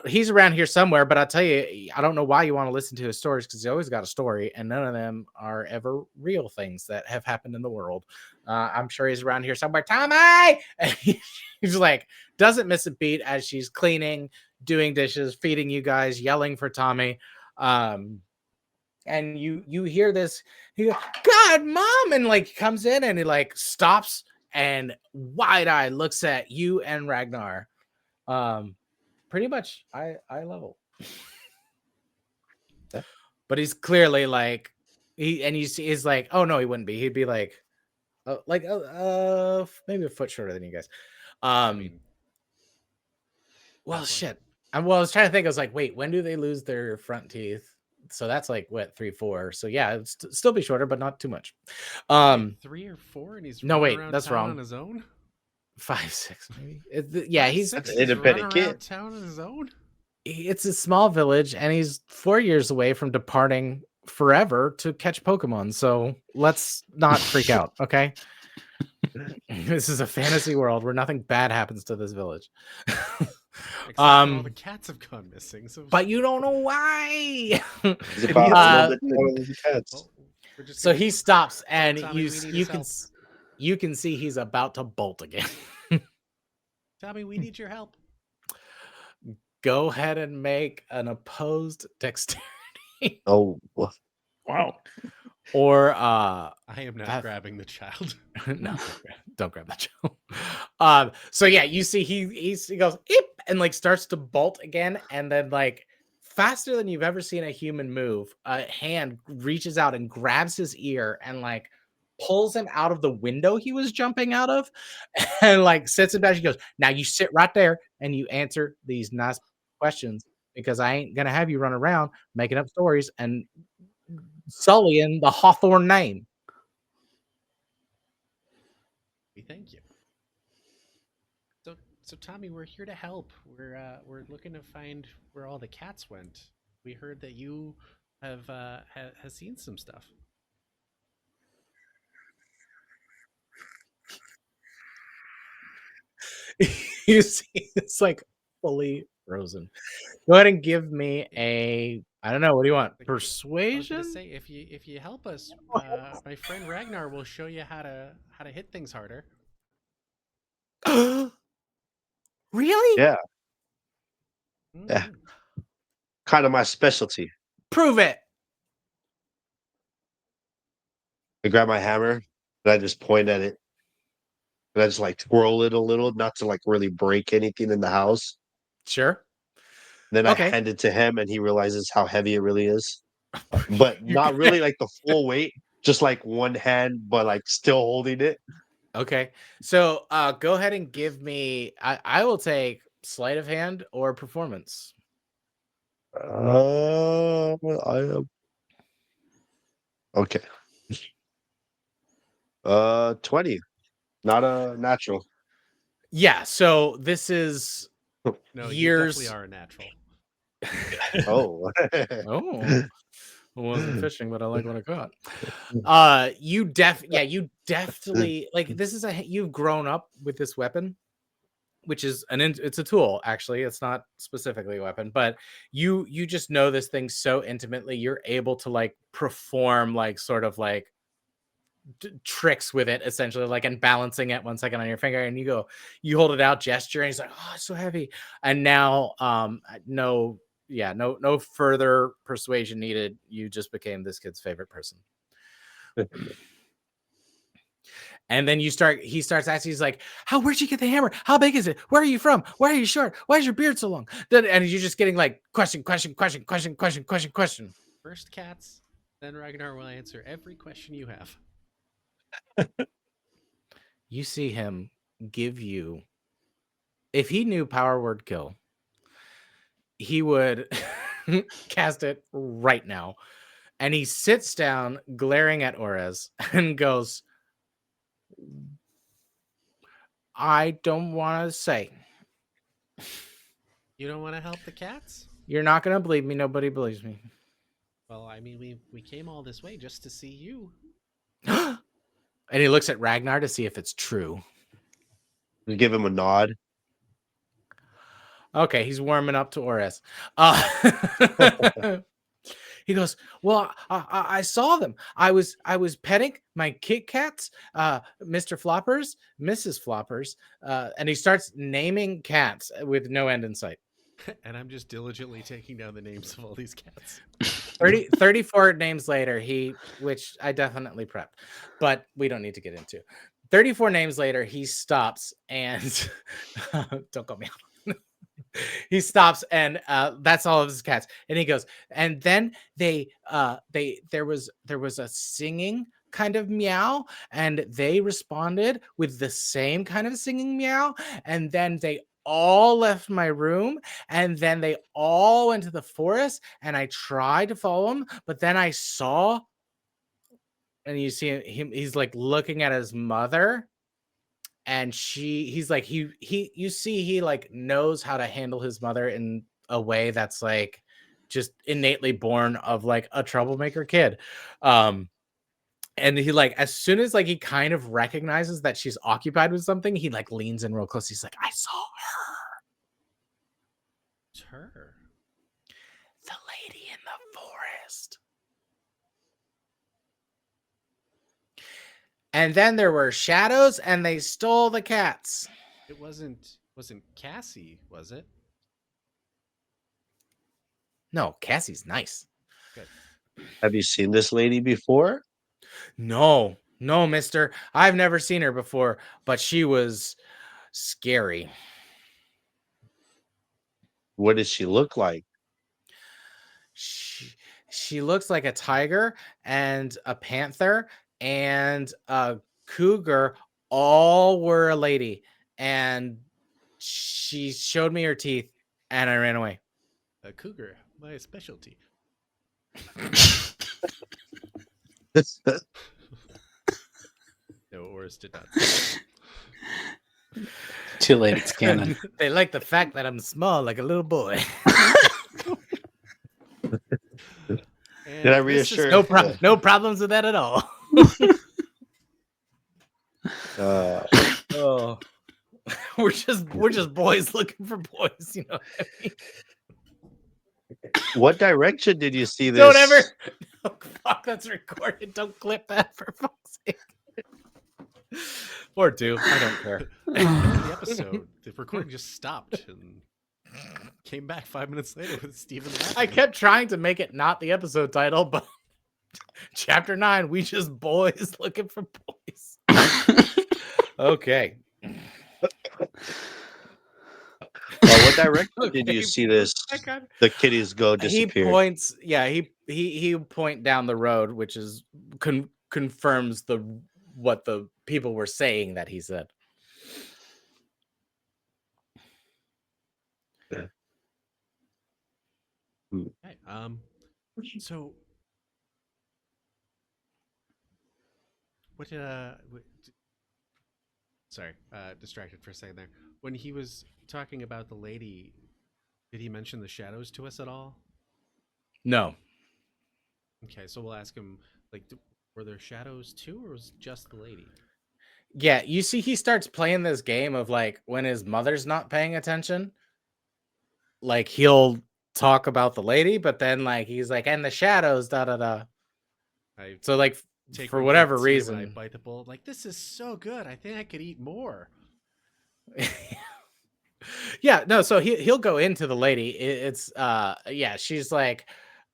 He's around here somewhere, but I tell you, I don't know why you want to listen to his stories, because he always got a story, and none of them are ever real things that have happened in the world. I'm sure he's around here somewhere. Tommy, and he's like, doesn't miss a beat as she's cleaning, doing dishes, feeding you guys, yelling for Tommy. And you hear this, he goes, God, Mom, and like comes in and he like stops and wide-eyed looks at you and Ragnar. Pretty much eye level. But he's clearly like he's like, oh no, he wouldn't be. He'd be like maybe a foot shorter than you guys. I mean, Well, shit. I was trying to think. I was like, wait, when do they lose their front teeth? So that's like what, 3, 4. So yeah, it'd still be shorter, but not too much. 3 or 4, and he's no, running wait, around that's town wrong. on his own. 5, 6, maybe. Yeah, he's 6, an independent running around kid. town on his own. It's a small village, and he's 4 years away from departing forever to catch Pokemon. So let's not freak out, okay? This is a fantasy world where nothing bad happens to this village. Except for all the cats have gone missing. So, But you don't know why. He's about a little bit taller than the cats. well, we're just So gonna- he stops, and Tommy, we need you his can help. you can see he's about to bolt again. Tommy, we need your help. Go ahead and make an opposed dexterity, Oh, Wow. or I am not That- grabbing the child. no, don't grab that child. So yeah, you see he goes eep, and like starts to bolt again, and then like faster than you've ever seen a human move, a hand reaches out and grabs his ear and like pulls him out of the window he was jumping out of, and like sits him down. She goes, now you sit right there and you answer these nice questions, because I ain't gonna have you run around making up stories and sullying the Hawthorne name. We thank you. So Tommy, we're here to help. We're looking to find where all the cats went. We heard that you have has seen some stuff. You see, it's like fully frozen. Go ahead and give me I don't know. What do you want? I was gonna Persuasion? say if you help us, my friend Ragnar will show you how to hit things harder. Really? yeah, Yeah. Mhm. kind of my specialty. Prove it. I grab my hammer and I just point at it. And I just like twirl it a little, not to like really break anything in the house. Sure. Then I Okay. hand it to him and he realizes how heavy it really is. But not really like the full weight, just like one hand, but like still holding it. Okay. So go ahead and give me. I will take sleight of hand or performance. I am okay. 20. Not a natural. Yeah. So this is No, you years. definitely are a natural. Oh. Oh, I wasn't fishing, but I like what I caught. You definitely like this is you've grown up with this weapon, which is it's a tool actually. It's not specifically a weapon, but you just know this thing so intimately. You're able to like perform like sort of like tricks with it essentially, like, and balancing it 1 second on your finger, and you hold it out, gesture, and he's like, oh, it's so heavy. And now no further persuasion needed. You just became this kid's favorite person. And then he starts asking, he's like, where'd you get the hammer? How big is it? Where are you from? Why are you short? Why is your beard so long? And you're just getting like question. First cats, then Ragnar will answer every question you have. You see him give you, if he knew power word kill, he would cast it right now. And he sits down glaring at Orez and goes, I don't want to say. You don't want to help the cats? You're not going to believe me. Nobody believes me. Well, I mean, we came all this way just to see you. And he looks at Ragnar to see if it's true. We give him a nod. Okay, he's warming up to Orez. He goes, well, I saw them. I was petting my Kit Kats, Mr. Floppers, Mrs. Floppers, and he starts naming cats with no end in sight. And I'm just diligently taking down the names of all these cats. 34 names later, which I definitely prepped, but we don't need to get into. 34 names later, he stops and don't call me out. He stops and that's all of his cats. And he goes, and then there was a singing kind of meow, and they responded with the same kind of singing meow, and then they all left my room, and then they all went to the forest, and I tried to follow them, but then I saw, and you see him, he's like looking at his mother, and he's like, you see he like knows how to handle his mother in a way that's like just innately born of like a troublemaker kid. And he like, as soon as like he kind of recognizes that she's occupied with something, he like leans in real close. He's like, I saw her. It's her. The lady in the forest. And then there were shadows, and they stole the cats. It wasn't Cassie, was it? No, Cassie's nice. Good. Have you seen this lady before? No, mister. I've never seen her before, but she was scary. What does she look like? She looks like a tiger and a panther and a cougar. All were a lady, and she showed me her teeth, and I ran away. A cougar, my specialty. No, Oris did not. Too late, it's canon. They like the fact that I'm small like a little boy. Did I reassure? No problems with that at all. Oh, we're just boys looking for boys, you know what I mean? What direction did you see this? Don't ever. Oh, fuck, that's recorded. Don't clip that for fuck's sake. Or do. I don't care. The episode, the recording just stopped and came back 5 minutes later with Steven laughing. I kept trying to make it not the episode title, but Chapter 9, we just boys looking for boys. Okay. What direction did you Okay, see this? back on. The kitties go He disappear. points, yeah, he point down the road, which is confirms what the people were saying that he said. Okay. So what did sorry, distracted for a second there. When he was talking about the lady, did he mention the shadows to us at all? No. Okay, so we'll ask him, like, were there shadows too, or was it just the lady? Yeah, you see, he starts playing this game of like when his mother's not paying attention, like he'll talk about the lady, but then like he's like, and the shadows, da da da. I So like take for one whatever for the team and I reason, bite the bullet. Like, this is so good. I think I could eat more. yeah, no, so he'll go into the lady. It's yeah, she's like,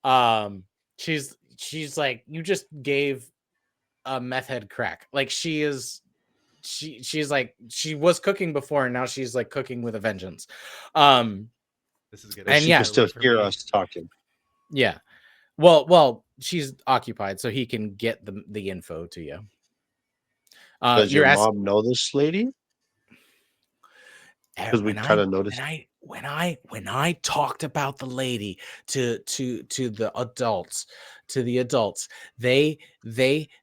um, she's like, you just gave a meth head crack. Like she's like, she was cooking before and now she's like cooking with a vengeance. This is good. And And she yeah, can still hear us talking. yeah. Well, she's occupied, so he can get the info to you. Does You're your asking mom know this lady? Because we kind of noticed. when I talked about the lady to the adults, they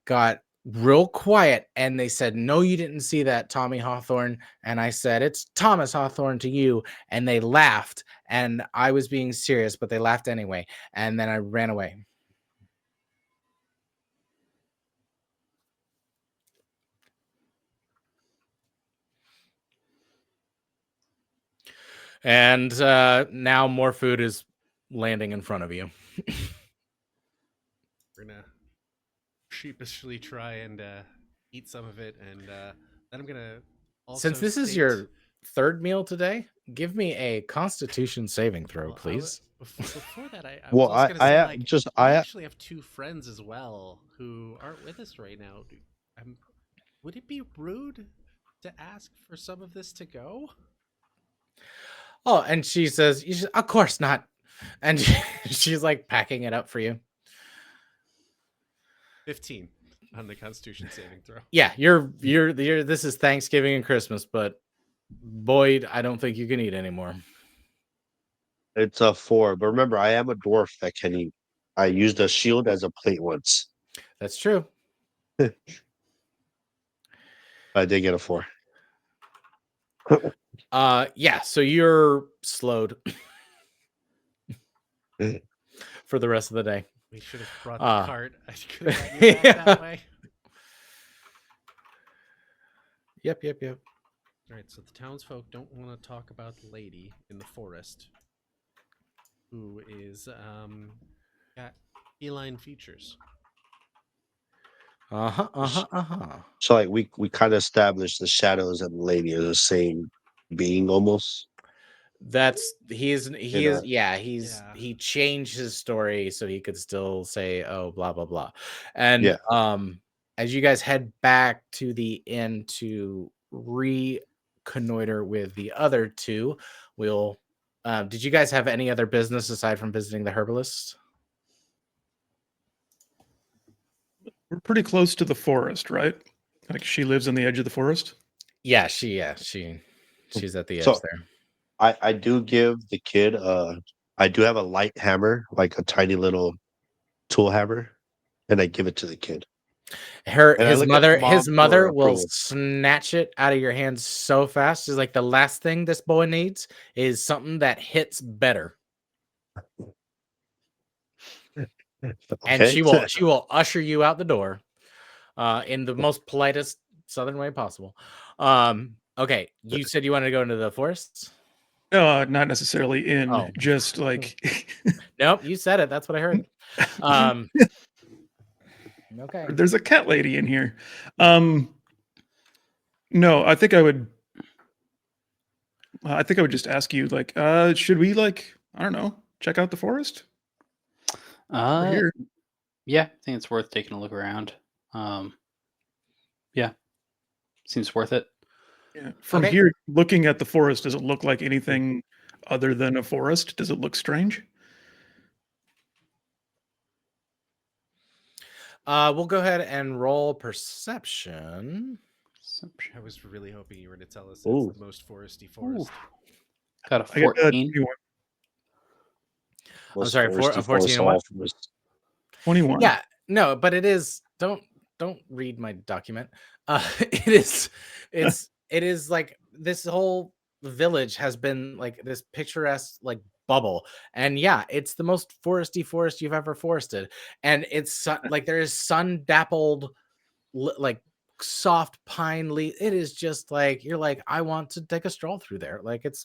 got real quiet and they said, "No, you didn't see that, Tommy Hawthorne." And I said, "It's Thomas Hawthorne to you." And they laughed, and I was being serious, but they laughed anyway. And then I ran away. And now more food is landing in front of you. We're gonna sheepishly try and eat some of it, and then I'm gonna also Since this is your third meal today, give me a Constitution saving throw, please. Before that, I Well, was gonna say, like, I actually have two friends as well who aren't with us right now. Would it be rude to ask for some of this to go? Oh, and she says, "Of course not." And she's like packing it up for you. 15 on the Constitution saving throw. Yeah, you're. This is Thanksgiving and Christmas, but Boyd, I don't think you can eat anymore. It's a 4, but remember, I am a dwarf that can eat. I used a shield as a plate once. That's true. I did get a 4. Yeah. So you're slowed for the rest of the day. We should have brought the cart. I could have gotten you back Yeah. that way. Yep. All right, so the townsfolk don't want to talk about the lady in the forest who is got feline features. So like we kind of established the shadows and the lady are the same being almost. He changed his story so he could still say, oh, blah blah blah. And as you guys head back to the inn to reconnoiter with the other two, we'll did you guys have any other business aside from visiting the herbalist? We're pretty close to the forest, right? Like she lives on the edge of the forest. Yeah, she's at the edge So- there. I do give the kid I do have a light hammer, like a tiny little tool hammer, and I give it to the kid. His mother for will approval. snatch it out of your hands so fast. She's like, the last thing this boy needs is something that hits better. And Okay. she will usher you out the door in the most politest southern way possible. Okay, you said you wanted to go into the forest? No, not necessarily in, Oh. just like Nope, you said it. That's what I heard. Okay. there's a cat lady in here. No, I think I would just ask you, like, should we, like, I don't know, check out the forest? We're here. Yeah, I think it's worth taking a look around. Yeah, seems worth it. Yeah. From Okay. here, looking at the forest, does it look like anything other than a forest? Does it look strange? We'll go ahead and roll perception. I was really hoping you were to tell us it's Ooh. the most foresty Ooh. forest. Got a I got 14. 21. I'm sorry, a 14 and what? 21. Yeah, no, but it is. Don't read my document. It is. It is like this whole village has been like this picturesque like bubble, and yeah, it's the most foresty forest you've ever forested, and it's like there is sun dappled like soft pine leaf. It is just like you're like I want to take a stroll through there. Like it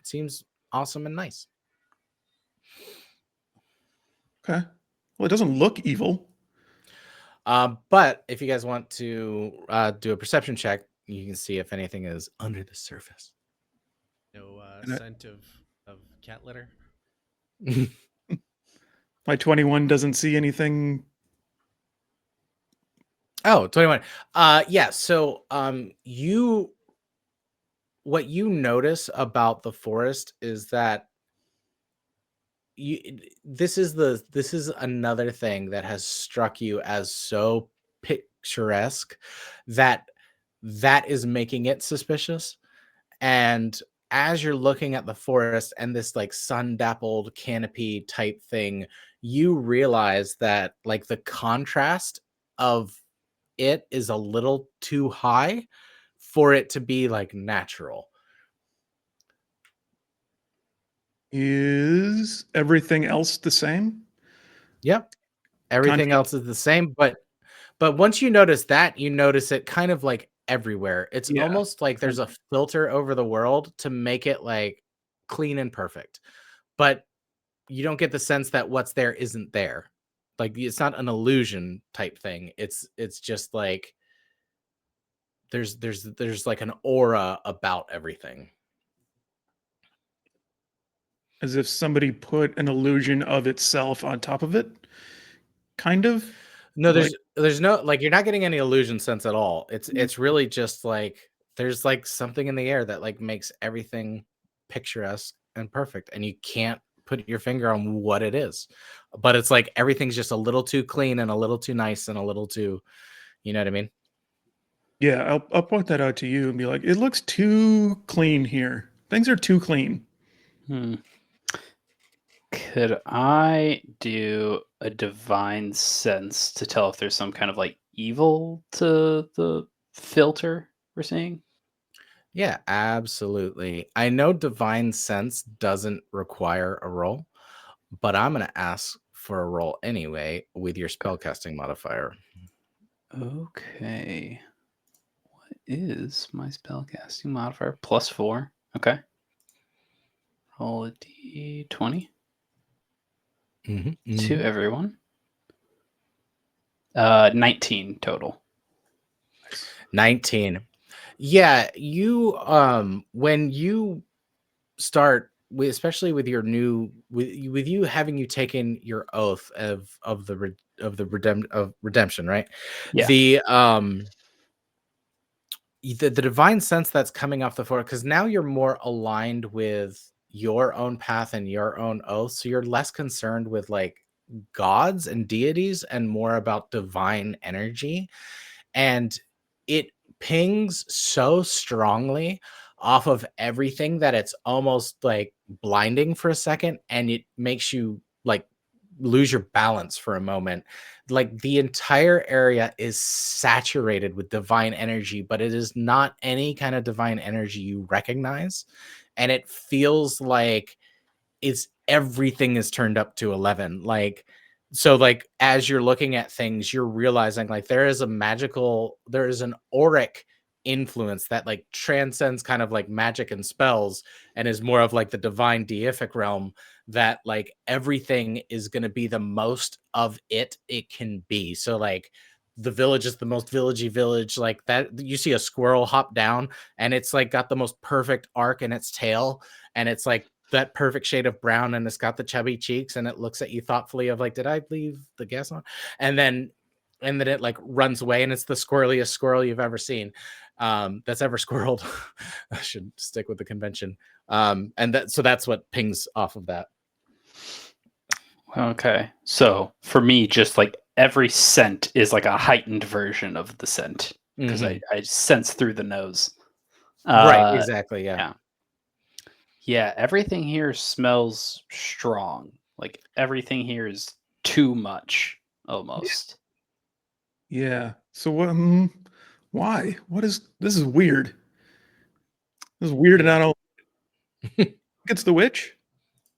seems awesome and nice. Okay. Well, it doesn't look evil. But if you guys want to do a perception check, you can see if anything is under the surface. No And I- scent of cat litter. My 21 doesn't see anything. Oh, 21. Yeah, so what you notice about the forest is that this is another thing that has struck you as so picturesque that is making it suspicious. And as you're looking at the forest and this like sun dappled canopy type thing, you realize that like the contrast of it is a little too high for it to be like natural. Is everything else the same? Yep. Everything else is the same, but once you notice that, you notice it kind of like everywhere. It's Yeah. almost like there's a filter over the world to make it like clean and perfect. But you don't get the sense that what's there isn't there. Like it's not an illusion type thing. It's just like there's like an aura about everything. As if somebody put an illusion of itself on top of it. Kind of. No, Like- there's no like you're not getting any illusion sense at all. It's really just like there's like something in the air that like makes everything picturesque and perfect, and you can't put your finger on what it is. But it's like everything's just a little too clean and a little too nice and a little too, you know what I mean? Yeah, I'll point that out to you and be like, it looks too clean here. Things are too clean. Could I do a divine sense to tell if there's some kind of like evil to the filter we're seeing? Yeah, absolutely. I know divine sense doesn't require a roll, but I'm going to ask for a roll anyway with your spellcasting modifier. Okay. What is my spellcasting modifier? +4. Okay. Roll a d20 to everyone. 19 total. 19. Yeah, you when you start with, especially with your new with you having you taken your oath of redemption, right? Yeah. The divine sense that's coming off the floor, because now you're more aligned with your own path and your own oath, so you're less concerned with like gods and deities and more about divine energy, and it pings so strongly off of everything that it's almost like blinding for a second, and it makes you like lose your balance for a moment. Like the entire area is saturated with divine energy, but it is not any kind of divine energy you recognize, and it feels like it's everything is turned up to 11. Like so like as you're looking at things, you're realizing like there is an auric influence that like transcends kind of like magic and spells and is more of like the divine deific realm, that like everything is going to be the most of it can be. So like the village is the most villagey village, like that you see a squirrel hop down and it's like got the most perfect arc in its tail, and it's like that perfect shade of brown, and it's got the chubby cheeks, and it looks at you thoughtfully of like, did I leave the gas on? And then it like runs away, and it's the squirreliest squirrel you've ever seen, that's ever squirreled. I should stick with the convention. And that's what pings off of that. Okay. So for me, just like every scent is like a heightened version of the scent because I sense through the nose. Right, exactly. Yeah. Yeah, everything here smells strong. Like everything here is too much almost. Yeah. So what? Why? What is this? Is weird. This is weird, and I don't think it's the witch.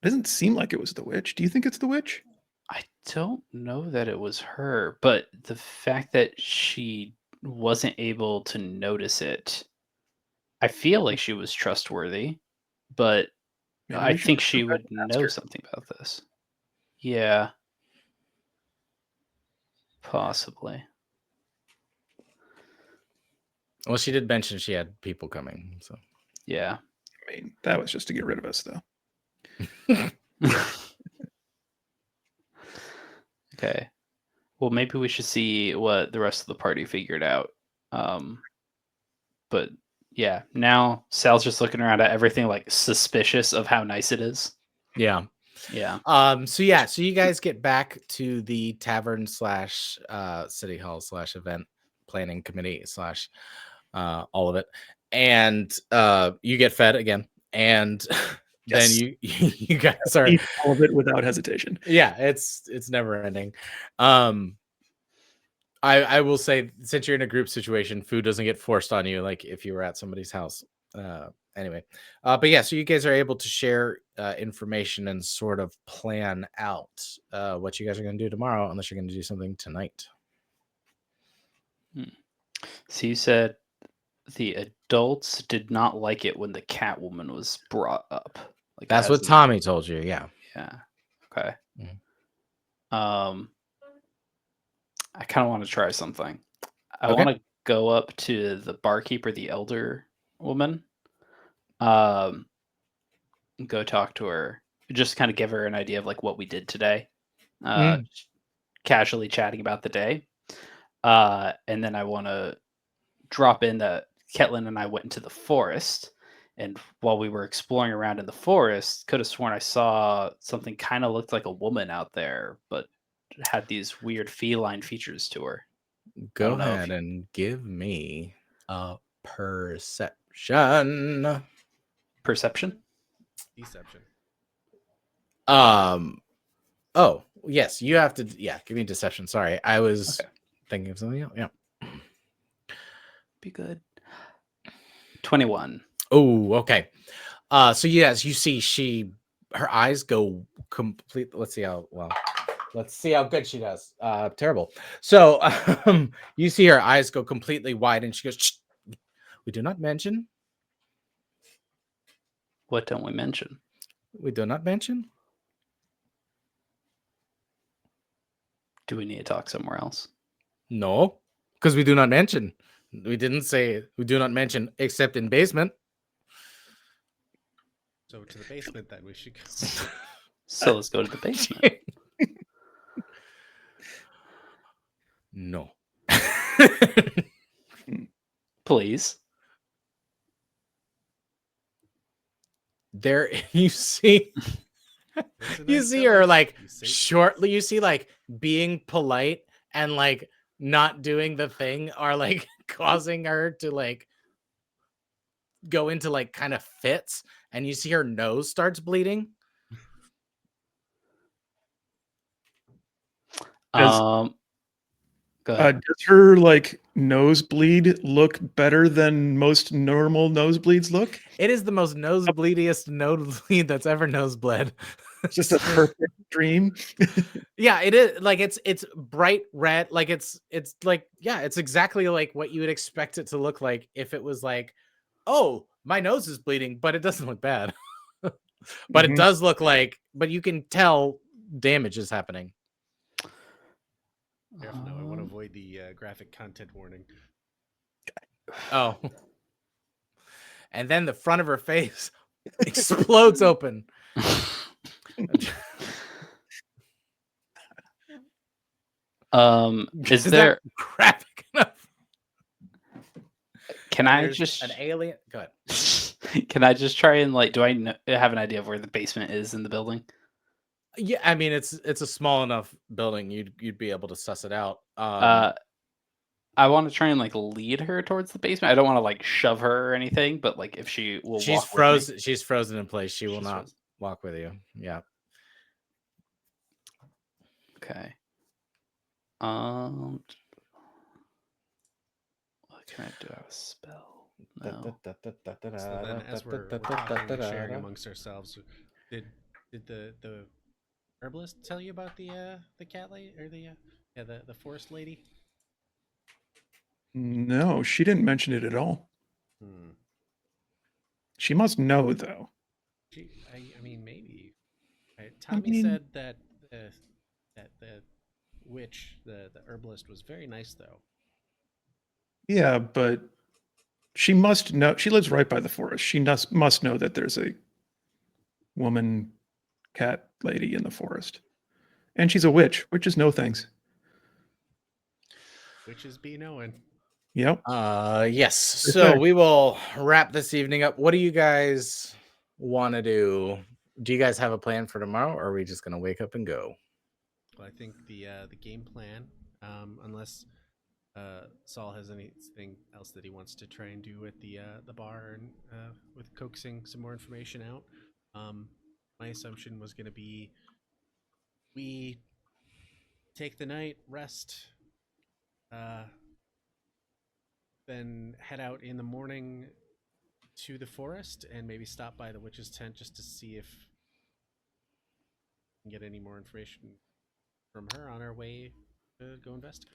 It doesn't seem like it was the witch. Do you think it's the witch? I don't know that it was her, but the fact that she wasn't able to notice it, I feel like she was trustworthy, but Maybe I we should think go she back would and ask know her. something about this. Yeah, possibly. Well, she did mention she had people coming, so Yeah. I mean, that was just to get rid of us, though. Okay. Well, maybe we should see what the rest of the party figured out. But yeah, now Sal's just looking around at everything like suspicious of how nice it is. yeah. Yeah. So you guys get back to the tavern / city hall / event planning committee / all of it, and you get fed again, and then Yes. you guys are Eat all of it without hesitation. yeah, it's never ending. I will say, since you're in a group situation, food doesn't get forced on you like if you were at somebody's house. Anyway, but yeah, so you guys are able to share information and sort of plan out what you guys are going to do tomorrow, unless you're going to do something tonight. So you said the adults did not like it when the Catwoman was brought up. Like That's as what an- Tommy told you. Yeah. Yeah. Okay. Mhm. I kind of want to try something. I Okay. want to go up to the barkeeper, the elder woman. Go talk to her. Just kind of give her an idea of like what we did today. Casually chatting about the day. And then I want to drop in that Ketlin and I went into the forest. And while we were exploring around in the forest, could have sworn I saw something kind of looked like a woman out there, but had these weird feline features to her. Go don't know if ahead you- and give me a perception. Perception? Deception. Oh, yes, you have to. Yeah, give me deception. Sorry, I was thinking of something else. Yeah. Be good. 21. Oh, okay. So yes, you see her eyes go complete. Let's see how good she does. Terrible. So you see her eyes go completely wide, and she goes, "Shh. We do not mention. What don't we mention? We do not mention." Do we need to talk somewhere else? No, because we do not mention. We didn't say we do not mention except in basement. So to the basement then we should go. So let's go to the basement. No. Please. There you see you see her like shortly, you see like being polite and like not doing the thing are like causing her to like go into like kind of fits, and you see her nose starts bleeding. Go ahead. Does her like nosebleed look better than most normal nosebleeds look? It is the most nosebleediest nosebleed that's ever nosebled. It's just a perfect dream. Yeah, it is like it's bright red, like it's like, yeah, it's exactly like what you would expect it to look like if it was like, oh, my nose is bleeding, but it doesn't look bad. But it does look like, but you can tell damage is happening. Careful now, I want to avoid the graphic content warning. Oh. And then the front of her face explodes open, Is that there? graphic enough? Can And I there's just? an alien? Go ahead. Can I just try and like? Do I have an idea of where the basement is in the building? Yeah, I mean it's a small enough building you'd be able to suss it out. I want to try and like lead her towards the basement. I don't want to like shove her or anything, but like if she will She's walk with me. frozen. She's frozen in place. She will She's not frozen. walk with you. Yeah. Okay. What can I do? I have a spell. No. So then, as we're talking and sharing amongst ourselves, did the herbalist tell you about the cat lady or the forest lady? No, she didn't mention it at all. Hmm. She must know, though. I mean, maybe. Tommy mean- said that the witch, the herbalist, was very nice, though. Yeah, but she must know. She lives right by the forest. She must know that there's a woman cat lady in the forest. And she's a witch. Witches know things. Witches be knowing. Yep. Yes. For So sure. we will wrap this evening up. What do you guys want to do? Do you guys have a plan for tomorrow, or are we just gonna wake up and go? Well, I think the game plan, unless Saul has anything else that he wants to try and do at the bar and with coaxing some more information out. My assumption was going to be we take the night, rest, then head out in the morning to the forest and maybe stop by the witch's tent just to see if we can get any more information from her on our way to go investigate.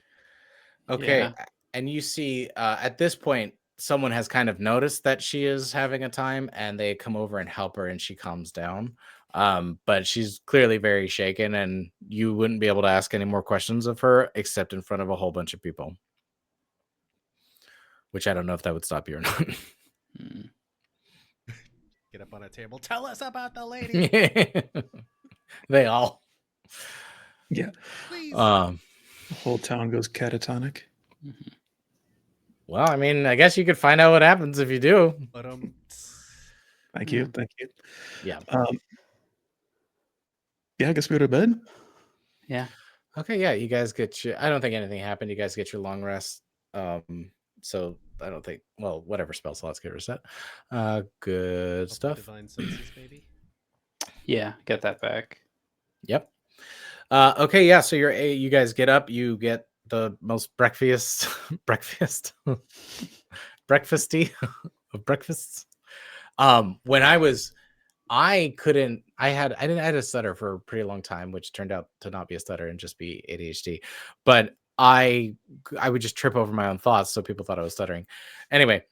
Okay. Yeah. And you see, at this point, someone has kind of noticed that she is having a time, and they come over and help her, and she calms down. But she's clearly very shaken, and you wouldn't be able to ask any more questions of her except in front of a whole bunch of people. Which I don't know if that would stop you or not. Hmm. Get up on a table. Tell us about the lady, They all. Yeah. please. The whole town goes catatonic. Well, I mean, I guess you could find out what happens if you do. But Thank you. Thank you. Yeah. Yeah, I guess we go to bed. Yeah. Okay, yeah, you guys get your I don't think anything happened. You guys get your long rest. So I don't think whatever spell slots get reset. Good stuff. Divine senses, maybe. Yeah. Get that back. Yep. Okay, yeah, so you guys get up, you get the most breakfasty of breakfasts. When I had a stutter for a pretty long time, which turned out to not be a stutter and just be ADHD. But I would just trip over my own thoughts, so people thought I was stuttering. Anyway,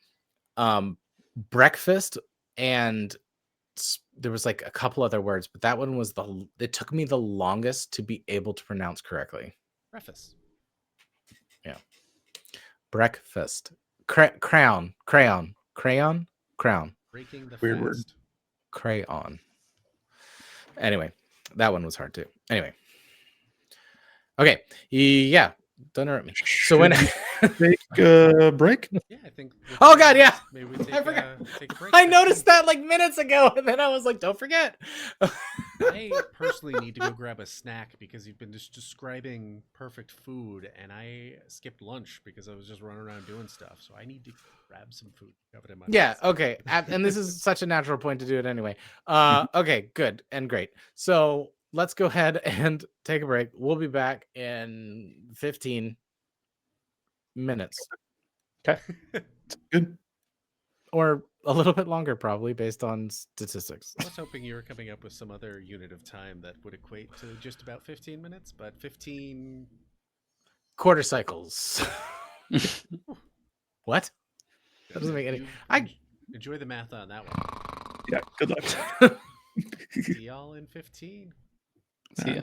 breakfast, and there was like a couple other words, but that one was it took me the longest to be able to pronounce correctly. Preface. Breakfast. Crown. Breaking the Weird word. fast. Crayon. Anyway, that one was hard too. Anyway. Okay. Yeah. Don't hurt me. So when Take a break. Yeah, I think. Oh, God, yeah. Maybe we take, I forgot. take a break. I noticed that like minutes ago, and then I was like, don't forget. I personally need to go grab a snack because you've been just describing perfect food, and I skipped lunch because I was just running around doing stuff. So I need to grab some food. Shove it in my Yeah, mouth. okay. And this is such a natural point to do it anyway. Okay, good and great. So let's go ahead and take a break. We'll be back in 15 minutes. Okay. Good. Or a little bit longer, probably, based on statistics. I was hoping you were coming up with some other unit of time that would equate to just about 15 minutes, but 15 Quarter cycles. What? That doesn't make any. Enjoy the math on that one. Yeah. Good luck. See y'all in 15. See ya.